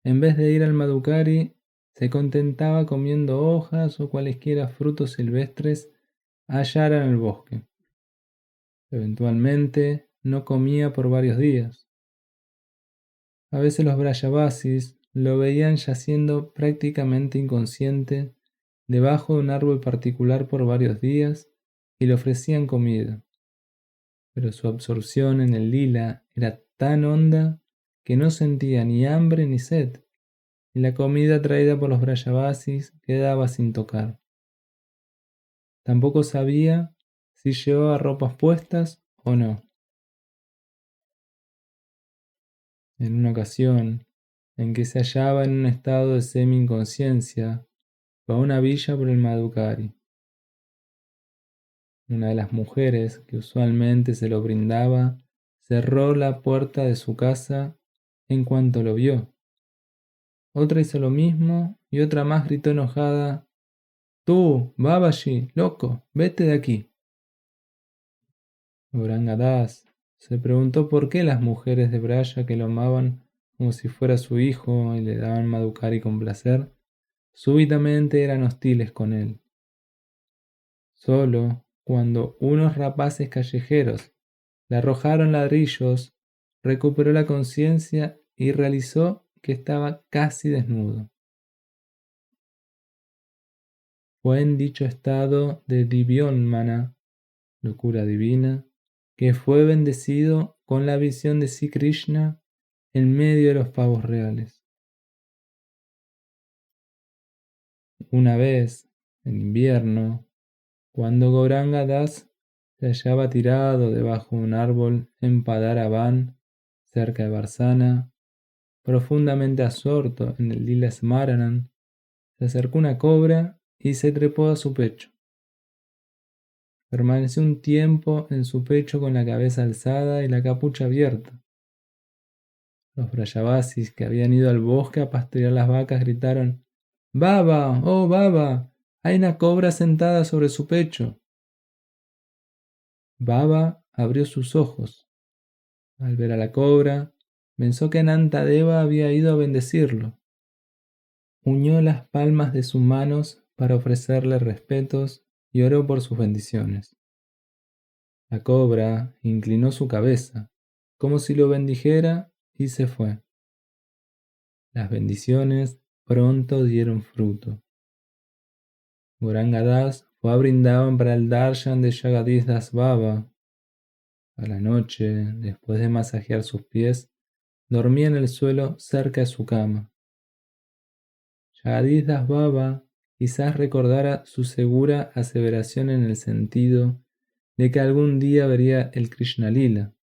Speaker 1: en vez de ir al Madhukari, se contentaba comiendo hojas o cualesquiera frutos silvestres hallaran en el bosque. Eventualmente, no comía por varios días. A veces los Brajavasis lo veían yaciendo prácticamente inconsciente debajo de un árbol particular por varios días y le ofrecían comida. Pero su absorción en el lila era tan honda que no sentía ni hambre ni sed, y la comida traída por los Brajavasis quedaba sin tocar. Tampoco sabía si llevaba ropas puestas o no. En una ocasión, en que se hallaba en un estado de semi-inconsciencia, fue a una villa por el Madhukari. Una de las mujeres que usualmente se lo brindaba cerró la puerta de su casa en cuanto lo vio. Otra hizo lo mismo y otra más gritó enojada: «Tú, Babaji, loco, vete de aquí». Gauranga Das se preguntó por qué las mujeres de Braya, que lo amaban como si fuera su hijo y le daban Madhukari con placer, súbitamente eran hostiles con él. Solo cuando unos rapaces callejeros le arrojaron ladrillos, recuperó la conciencia y realizó que estaba casi desnudo. Fue en dicho estado de Divyonmana, locura divina, que fue bendecido con la visión de Sri Krishna en medio de los pavos reales. Una vez, en invierno, cuando Gauranga Das se hallaba tirado debajo de un árbol en Padaravan, cerca de Varsana, profundamente absorto en el lila Smaranan, se acercó una cobra y se trepó a su pecho. Permaneció un tiempo en su pecho con la cabeza alzada y la capucha abierta. Los Brajavasis que habían ido al bosque a pastorear las vacas gritaron: «¡Baba! ¡Oh, Baba! Hay una cobra sentada sobre su pecho». Baba abrió sus ojos. Al ver a la cobra, pensó que Anantadeva había ido a bendecirlo. Unió las palmas de sus manos para ofrecerle respetos y oró por sus bendiciones. La cobra inclinó su cabeza, como si lo bendijera, y se fue. Las bendiciones pronto dieron fruto. Gauranga Das fue a Brindavan para el darshan de Jagadis Das Baba. A la noche, después de masajear sus pies, dormía en el suelo cerca de su cama. Jagadis Das Baba quizás recordara su segura aseveración en el sentido de que algún día vería el Krishna Lila.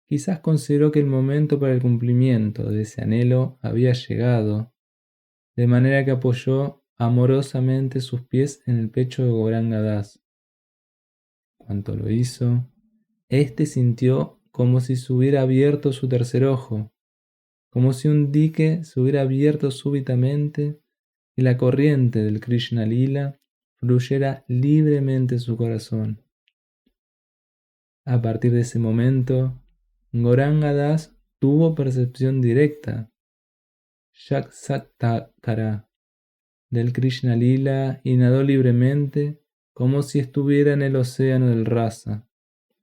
Speaker 1: Quizás consideró que el momento para el cumplimiento de ese anhelo había llegado, de manera que apoyó amorosamente sus pies en el pecho de Gauranga Das. Cuanto lo hizo, éste sintió como si se hubiera abierto su tercer ojo, como si un dique se hubiera abierto súbitamente y la corriente del Krishna Lila fluyera libremente en su corazón. A partir de ese momento, Gauranga Das tuvo percepción directa, Sakshatkara, del Krishna Lila y nadó libremente como si estuviera en el océano del Rasa,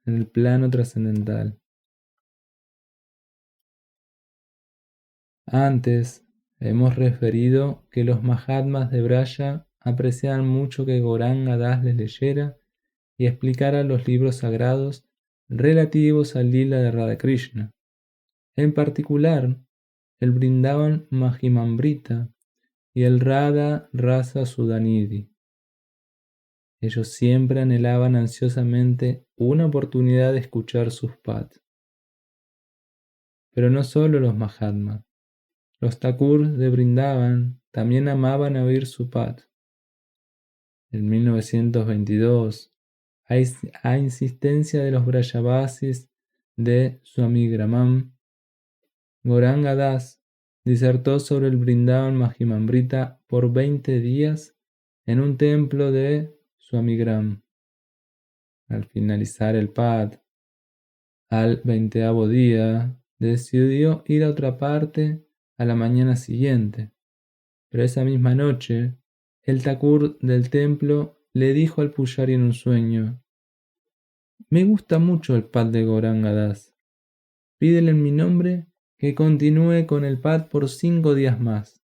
Speaker 1: en el plano trascendental. Antes hemos referido que los Mahatmas de Braya apreciaban mucho que Gauranga Das les leyera y explicara los libros sagrados relativos al lila de Radha Krishna, en particular el Vrindavan Mahimamrita y el Radha Rasa Sudhanidhi. Ellos siempre anhelaban ansiosamente una oportunidad de escuchar sus pats. Pero no solo los Mahatmas. Los Thakurs de Brindavan también amaban oír su pat. En 1922, a insistencia de los Brajavasis de Swami Gramam, Gauranga Das disertó sobre el Brindavan Mahimamrita por 20 días en un templo de Swamigram. Al finalizar el pat, al 20º día, decidió ir a otra parte a la mañana siguiente. Pero esa misma noche, el Thakur del templo le dijo al Pujari en un sueño: «Me gusta mucho el pad de Gauranga Das. Pídele en mi nombre que continúe con el pad por 5 días más».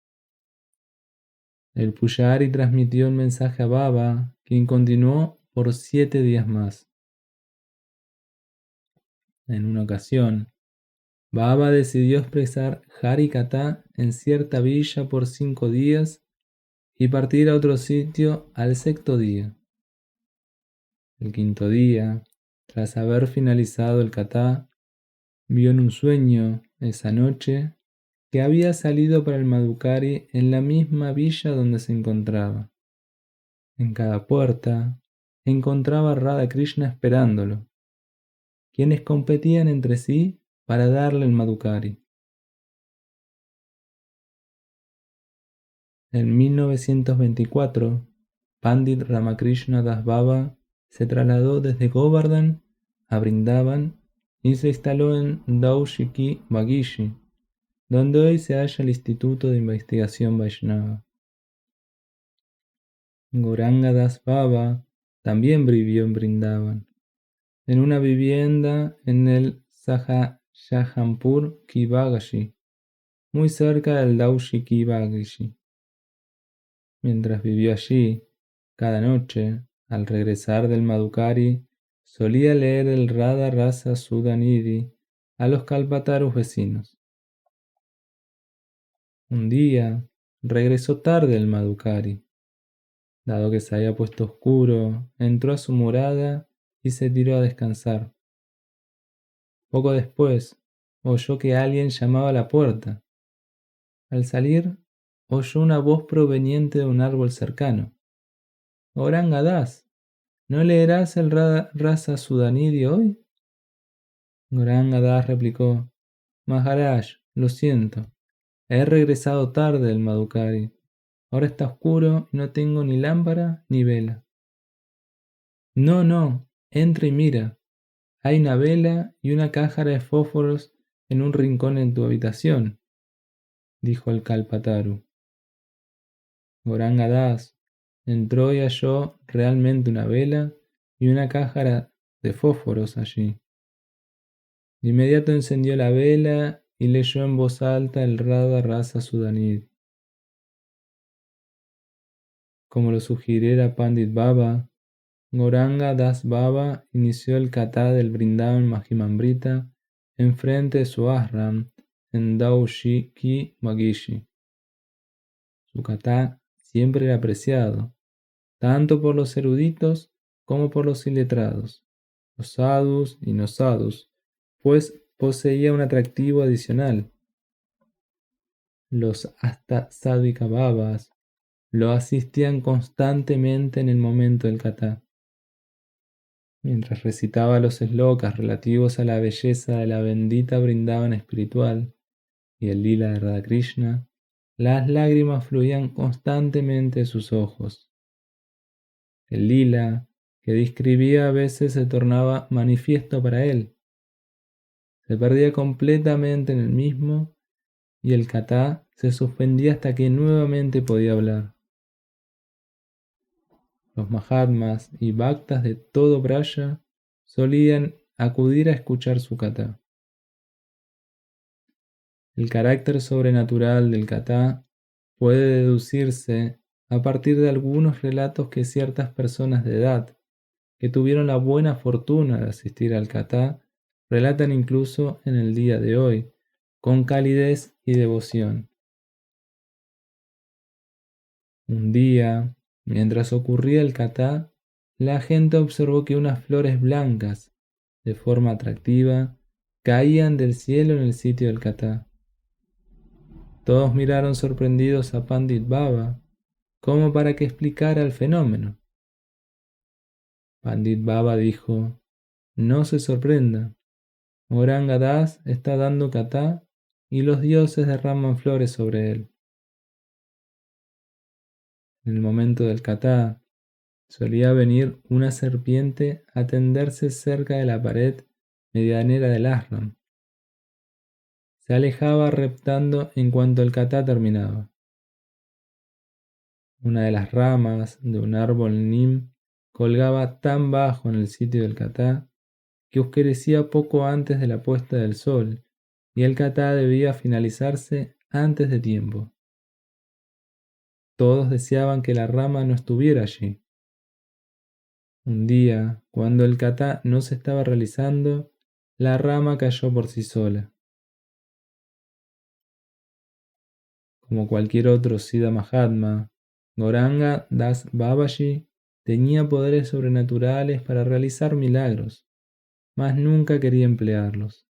Speaker 1: El Pujari transmitió un mensaje a Baba, quien continuó por 7 días más. En una ocasión, Baba decidió expresar Hari Katha en cierta villa por 5 días y partir a otro sitio al 6º día. El 5º día, tras haber finalizado el Katha, vio en un sueño esa noche que había salido para el Madhukari en la misma villa donde se encontraba. En cada puerta encontraba a Radha Krishna esperándolo, quienes competían entre sí para darle el Madhukari. En 1924, Pandit Ramakrishna Das Baba se trasladó desde Govardhan a Brindavan y se instaló en Daushiki Bagishi, donde hoy se halla el Instituto de Investigación Vaishnava. Gauranga Das Baba también vivió en Brindavan, en una vivienda en el Shahajahanpur Ki Bagashi, muy cerca del Daushiki Bagishi. Mientras vivió allí, cada noche, al regresar del Madhukari, solía leer el Radha Rasa Sudhanidhi a los Kalpatarus vecinos. Un día, regresó tarde el Madhukari. Dado que se había puesto oscuro, entró a su morada y se tiró a descansar. Poco después, oyó que alguien llamaba a la puerta. Al salir, oyó una voz proveniente de un árbol cercano. «Gauranga Das, ¿no leerás el Rasa Sudhanidhi hoy?». Gauranga Das replicó: «Maharaj, lo siento, he regresado tarde del Madhukari. Ahora está oscuro y no tengo ni lámpara ni vela». No, entra y mira. Hay una vela y una cájara de fósforos en un rincón en tu habitación», dijo el Kalpataru. Gauranga Das entró y halló realmente una vela y una cájara de fósforos allí. De inmediato encendió la vela y leyó en voz alta el Radha Rasa Sudhanidhi. Como lo sugiriera Pandit Baba, Gauranga Das Baba inició el Katha del Vrindavan Mahimamrita enfrente de su ashram en Daushiki Bagishi. Su Katha siempre era apreciado, tanto por los eruditos como por los iletrados, los sadhus y no sadhus, pues poseía un atractivo adicional. Los hasta sadhvika babas lo asistían constantemente en el momento del Katha. Mientras recitaba los slokas relativos a la belleza de la bendita Vrindavan espiritual y el lila de Radha Krishna, las lágrimas fluían constantemente de sus ojos. El lila que describía a veces se tornaba manifiesto para él. Se perdía completamente en el mismo y el Katha se suspendía hasta que nuevamente podía hablar. Los Mahatmas y Bhaktas de todo Braya solían acudir a escuchar su Katha. El carácter sobrenatural del Katha puede deducirse a partir de algunos relatos que ciertas personas de edad que tuvieron la buena fortuna de asistir al Katha relatan incluso en el día de hoy, con calidez y devoción. Un día, mientras ocurría el Katha, la gente observó que unas flores blancas, de forma atractiva, caían del cielo en el sitio del kata. Todos miraron sorprendidos a Pandit Baba, como para que explicara el fenómeno. Pandit Baba dijo: no se sorprenda, Gauranga Das está dando kata y los dioses derraman flores sobre él. En el momento del kata, solía venir una serpiente a tenderse cerca de la pared medianera del ashram. Se alejaba reptando en cuanto el kata terminaba. Una de las ramas de un árbol nim colgaba tan bajo en el sitio del kata que oscurecía poco antes de la puesta del sol y el kata debía finalizarse antes de tiempo. Todos deseaban que la rama no estuviera allí. Un día, cuando el kata no se estaba realizando, la rama cayó por sí sola. Como cualquier otro Siddha Mahatma, Gauranga Das Babaji tenía poderes sobrenaturales para realizar milagros, mas nunca quería emplearlos.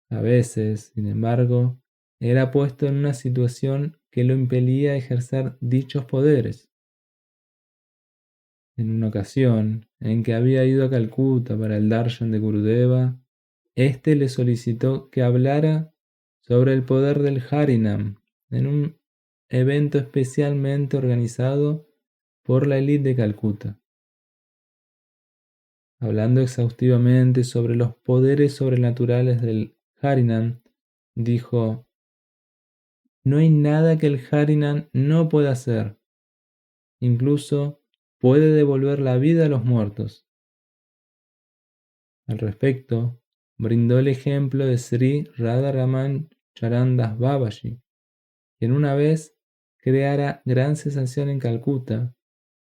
Speaker 1: A veces, sin embargo, era puesto en una situación que lo impelía a ejercer dichos poderes. En una ocasión en que había ido a Calcuta para el darshan de Gurudeva, éste le solicitó que hablara sobre el poder del Harinam en un evento especialmente organizado por la élite de Calcuta. Hablando exhaustivamente sobre los poderes sobrenaturales del Harinam, dijo: no hay nada que el Harinam no pueda hacer, incluso puede devolver la vida a los muertos. Al respecto, brindó el ejemplo de Sri Radharaman Charan Das Babaji, quien una vez creara gran sensación en Calcuta,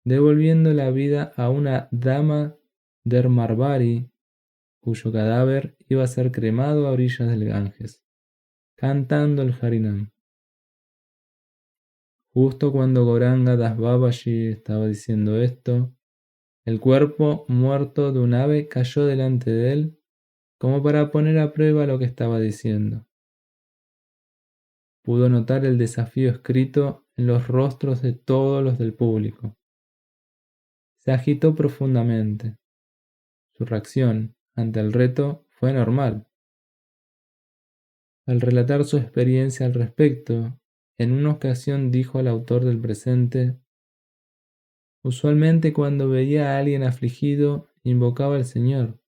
Speaker 1: devolviendo la vida a una dama Dharmarbari, cuyo cadáver iba a ser cremado a orillas del Ganges, cantando el Harinam. Justo cuando Gauranga Das Babaji estaba diciendo esto, el cuerpo muerto de un ave cayó delante de él, como para poner a prueba lo que estaba diciendo. Pudo notar el desafío escrito en los rostros de todos los del público. Se agitó profundamente. Su reacción ante el reto fue normal. Al relatar su experiencia al respecto, en una ocasión dijo al autor del presente: usualmente cuando veía a alguien afligido, invocaba al Señor,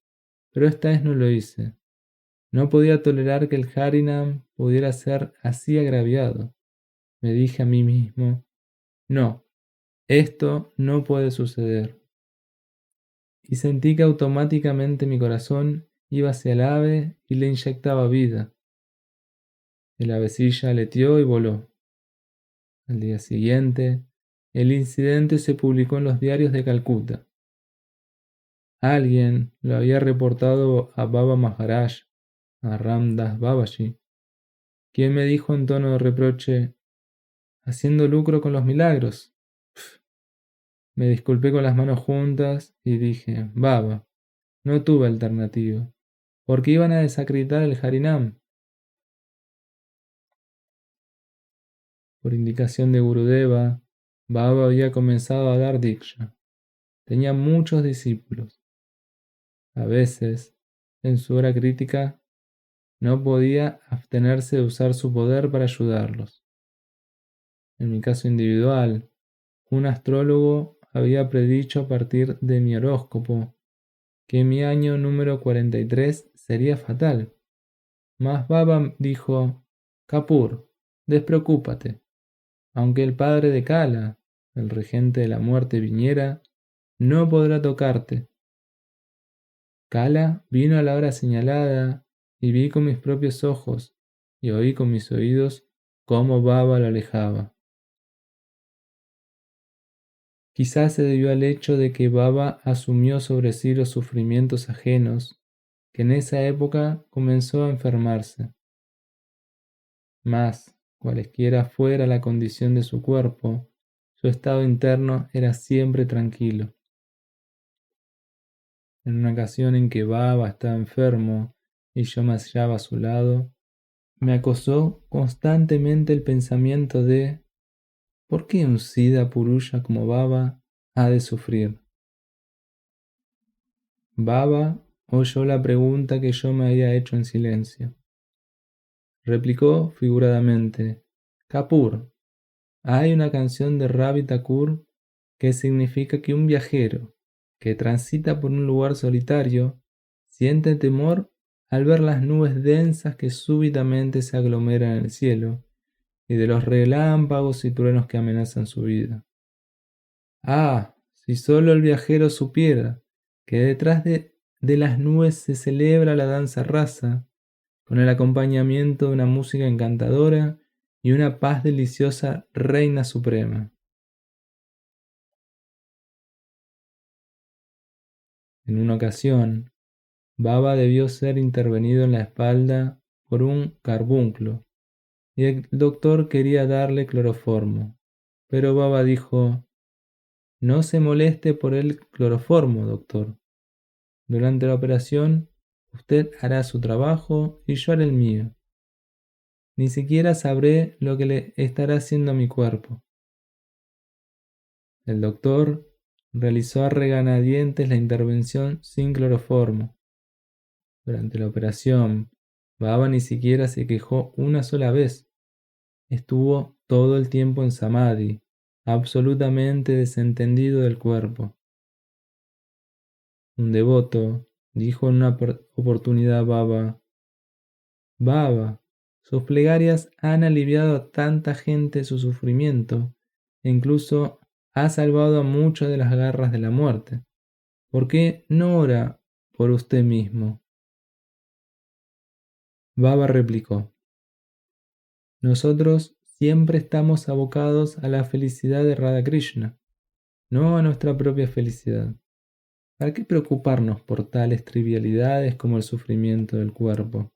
Speaker 1: pero esta vez no lo hice. No podía tolerar que el Harinam pudiera ser así agraviado. Me dije a mí mismo: no, esto no puede suceder. Y sentí que automáticamente mi corazón iba hacia el ave y le inyectaba vida. El avecilla aleteó y voló. Al día siguiente, el incidente se publicó en los diarios de Calcuta. Alguien lo había reportado a Baba Maharaj, a Ram Das Babaji, quien me dijo en tono de reproche: haciendo lucro con los milagros. Me disculpé con las manos juntas y dije: Baba, no tuve alternativa, porque iban a desacreditar el Harinam. Por indicación de Gurudeva, Baba había comenzado a dar Diksha. Tenía muchos discípulos. A veces, en su hora crítica, no podía abstenerse de usar su poder para ayudarlos. En mi caso individual, un astrólogo había predicho a partir de mi horóscopo que mi año número 43 sería fatal. Mas Baba dijo: Kapur, despreocúpate. Aunque el padre de Kala, el regente de la muerte, viniera, no podrá tocarte. Kala vino a la hora señalada y vi con mis propios ojos y oí con mis oídos cómo Baba lo alejaba. Quizás se debió al hecho de que Baba asumió sobre sí los sufrimientos ajenos, que en esa época comenzó a enfermarse. Mas, cualesquiera fuera la condición de su cuerpo, su estado interno era siempre tranquilo. En una ocasión en que Baba estaba enfermo y yo me hallaba a su lado, me acosó constantemente el pensamiento de ¿por qué un Siddha Purusha como Baba ha de sufrir? Baba oyó la pregunta que yo me había hecho en silencio. Replicó figuradamente, Kapur, hay una canción de Ravi Thakur que significa que un viajero que transita por un lugar solitario siente temor al ver las nubes densas que súbitamente se aglomeran en el cielo y de los relámpagos y truenos que amenazan su vida. Ah, si solo el viajero supiera que detrás de las nubes se celebra la danza rasa, con el acompañamiento de una música encantadora y una paz deliciosa reina suprema. En una ocasión, Baba debió ser intervenido en la espalda por un carbunclo, y el doctor quería darle cloroformo. Pero Baba dijo, no se moleste por el cloroformo, doctor. Durante la operación, usted hará su trabajo y yo haré el mío. Ni siquiera sabré lo que le estará haciendo a mi cuerpo. El doctor realizó a regañadientes la intervención sin cloroformo. Durante la operación, Baba ni siquiera se quejó una sola vez. Estuvo todo el tiempo en samadhi, absolutamente desentendido del cuerpo. Un devoto dijo en una oportunidad a Baba, Baba, sus plegarias han aliviado a tanta gente su sufrimiento e incluso ha salvado a muchos de las garras de la muerte. ¿Por qué no ora por usted mismo? Baba replicó, nosotros siempre estamos abocados a la felicidad de Radha Krishna, no a nuestra propia felicidad. ¿Para qué preocuparnos por tales trivialidades como el sufrimiento del cuerpo?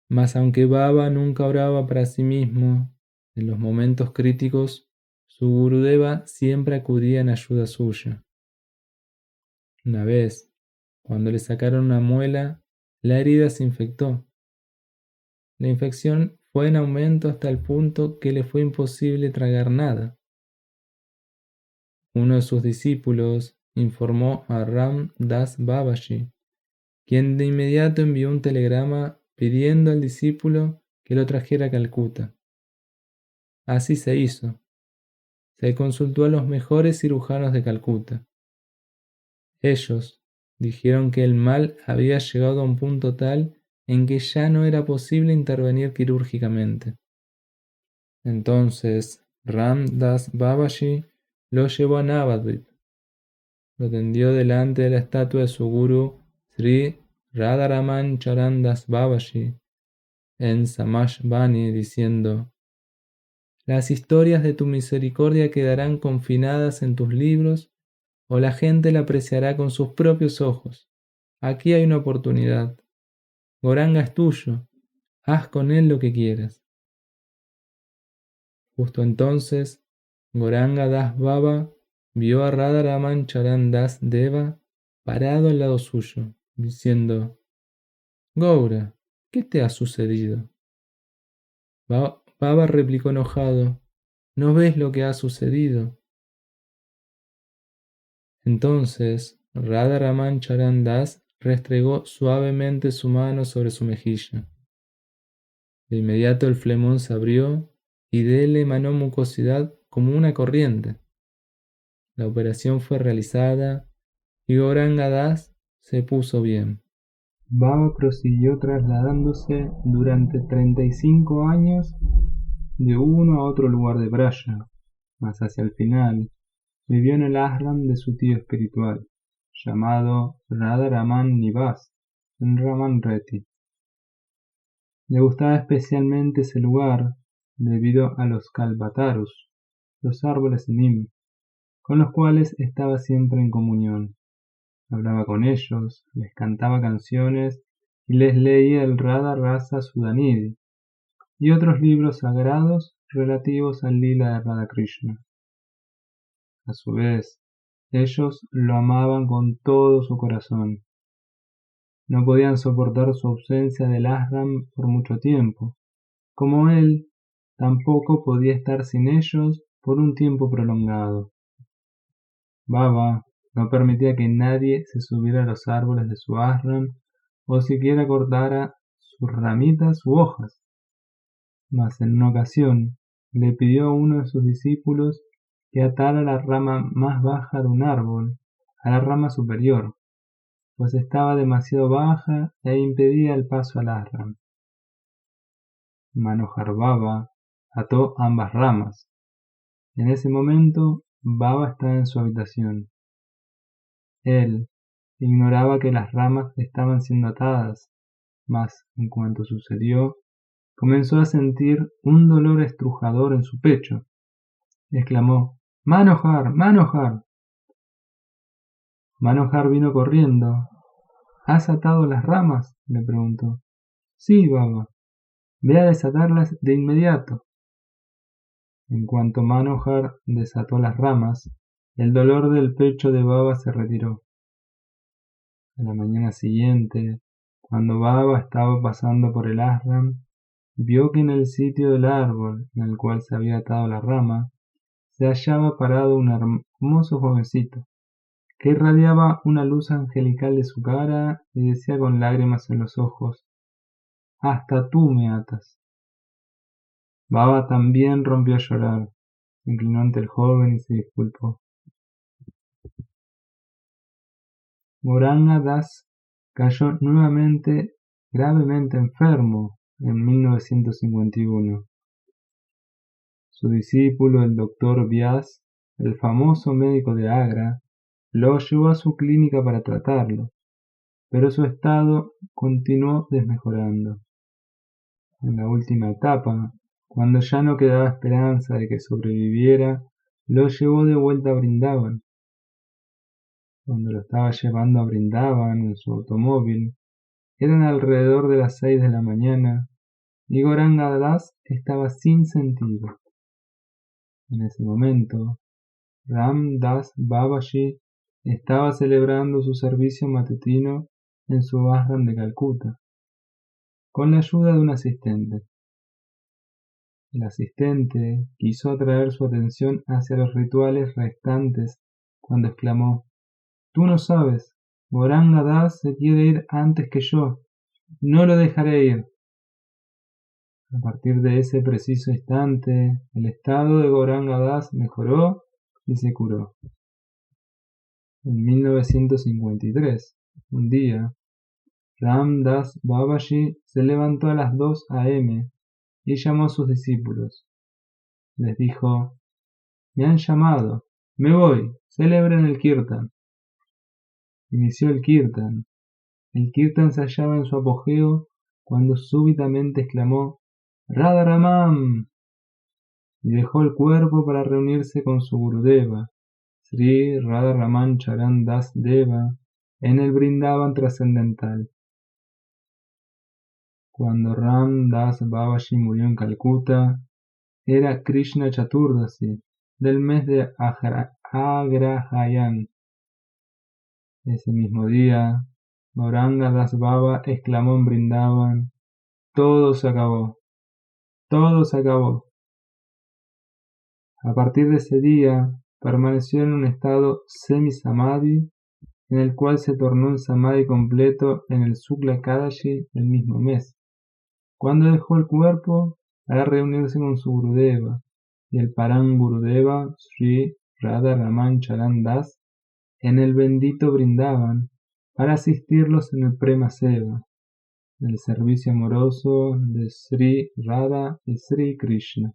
Speaker 1: Mas aunque Baba nunca oraba para sí mismo, en los momentos críticos, su Gurudeva siempre acudía en ayuda suya. Una vez, cuando le sacaron una muela, la herida se infectó. La infección fue en aumento hasta el punto que le fue imposible tragar nada. Uno de sus discípulos informó a Ram Das Babaji, quien de inmediato envió un telegrama pidiendo al discípulo que lo trajera a Calcuta. Así se hizo. Se consultó a los mejores cirujanos de Calcuta. Ellos dijeron que el mal había llegado a un punto tal en que ya no era posible intervenir quirúrgicamente. Entonces Ram Das Babaji lo llevó a Navadvip. Lo tendió delante de la estatua de su gurú Sri Radharaman Charan Das Babaji en Samash Bani diciendo, las historias de tu misericordia quedarán confinadas en tus libros o la gente la apreciará con sus propios ojos. Aquí hay una oportunidad. Goranga es tuyo. Haz con él lo que quieras. Justo entonces, Goranga Das Baba vio a Radharaman Charan Das Deva parado al lado suyo, diciendo, Gaura, ¿qué te ha sucedido? Baba replicó enojado, ¿no ves lo que ha sucedido? Entonces Radharaman Charan Das restregó suavemente su mano sobre su mejilla. De inmediato el flemón se abrió y de él emanó mucosidad como una corriente. La operación fue realizada y Gauranga Das se puso bien. Baba prosiguió trasladándose durante 35 años de uno a otro lugar de Braya, mas hacia el final vivió en el ashram de su tío espiritual, llamado Radharaman Nivas, en Raman Reti. Le gustaba especialmente ese lugar debido a los kalpatarus, los árboles neem, con los cuales estaba siempre en comunión. Hablaba con ellos, les cantaba canciones y les leía el Radha Rasa Sudanidhi y otros libros sagrados relativos al lila de Radha Krishna. A su vez, Ellos lo amaban con todo su corazón. No podían soportar su ausencia del ashram por mucho tiempo, como él tampoco podía estar sin ellos por un tiempo prolongado. Baba no permitía que nadie se subiera a los árboles de su ashram o siquiera cortara sus ramitas u hojas. Mas en una ocasión le pidió a uno de sus discípulos que atara la rama más baja de un árbol a la rama superior, pues estaba demasiado baja e impedía el paso al ashram. Manohar Baba ató ambas ramas. En ese momento, Baba estaba en su habitación. Él ignoraba que las ramas estaban siendo atadas, mas en cuanto sucedió, comenzó a sentir un dolor estrujador en su pecho. Exclamó: ¡Manohar! ¡Manohar! Manohar vino corriendo. ¿Has atado las ramas?, le preguntó. Sí, Baba. Ve a desatarlas de inmediato. En cuanto Manohar desató las ramas, el dolor del pecho de Baba se retiró. A la mañana siguiente, cuando Baba estaba pasando por el ashram, vio que en el sitio del árbol en el cual se había atado la rama, se hallaba parado un hermoso jovencito, que irradiaba una luz angelical de su cara y decía con lágrimas en los ojos: «Hasta tú me atas». Baba también rompió a llorar, se inclinó ante el joven y se disculpó. Gauranga Das cayó nuevamente gravemente enfermo en 1951. Su discípulo, el doctor Vyas, el famoso médico de Agra, lo llevó a su clínica para tratarlo, pero su estado continuó desmejorando. En la última etapa, cuando ya no quedaba esperanza de que sobreviviera, lo llevó de vuelta a Brindavan. Cuando lo estaba llevando a Brindavan en su automóvil, eran alrededor de las 6 de la mañana y Gauranga Das estaba sin sentido. En ese momento, Ram Das Babaji estaba celebrando su servicio matutino en su ashram de Calcuta, con la ayuda de un asistente. El asistente quiso atraer su atención hacia los rituales restantes cuando exclamó: «Tú no sabes, Gauranga Das se quiere ir antes que yo, no lo dejaré ir». A partir de ese preciso instante, el estado de Gauranga Das mejoró y se curó. En 1953, un día, Ram Das Babaji se levantó a las 2 a.m. y llamó a sus discípulos. Les dijo: «Me han llamado, me voy, celebren el kirtan». Inició el kirtan. El kirtan se hallaba en su apogeo cuando súbitamente exclamó: «Radharamam», y dejó el cuerpo para reunirse con su Gurudeva, Sri Radharaman Charan Das Deva, en el Brindavan trascendental. Cuando Ram Das Babaji murió en Calcuta, era Krishna Chaturdasi del mes de Agrahayan. Ese mismo día, Gauranga Das Baba exclamó en Brindavan: «Todo se acabó, todo se acabó». A partir de ese día, permaneció en un estado semi-samadhi, en el cual se tornó en samadhi completo en el Shukla Kadashi del mismo mes, cuando dejó el cuerpo para reunirse con su Gurudeva y el Param Gurudeva Sri Radharaman Charan Das en el bendito Brindavan para asistirlos en el Prema Seva, el servicio amoroso de Sri Radha y Sri Krishna.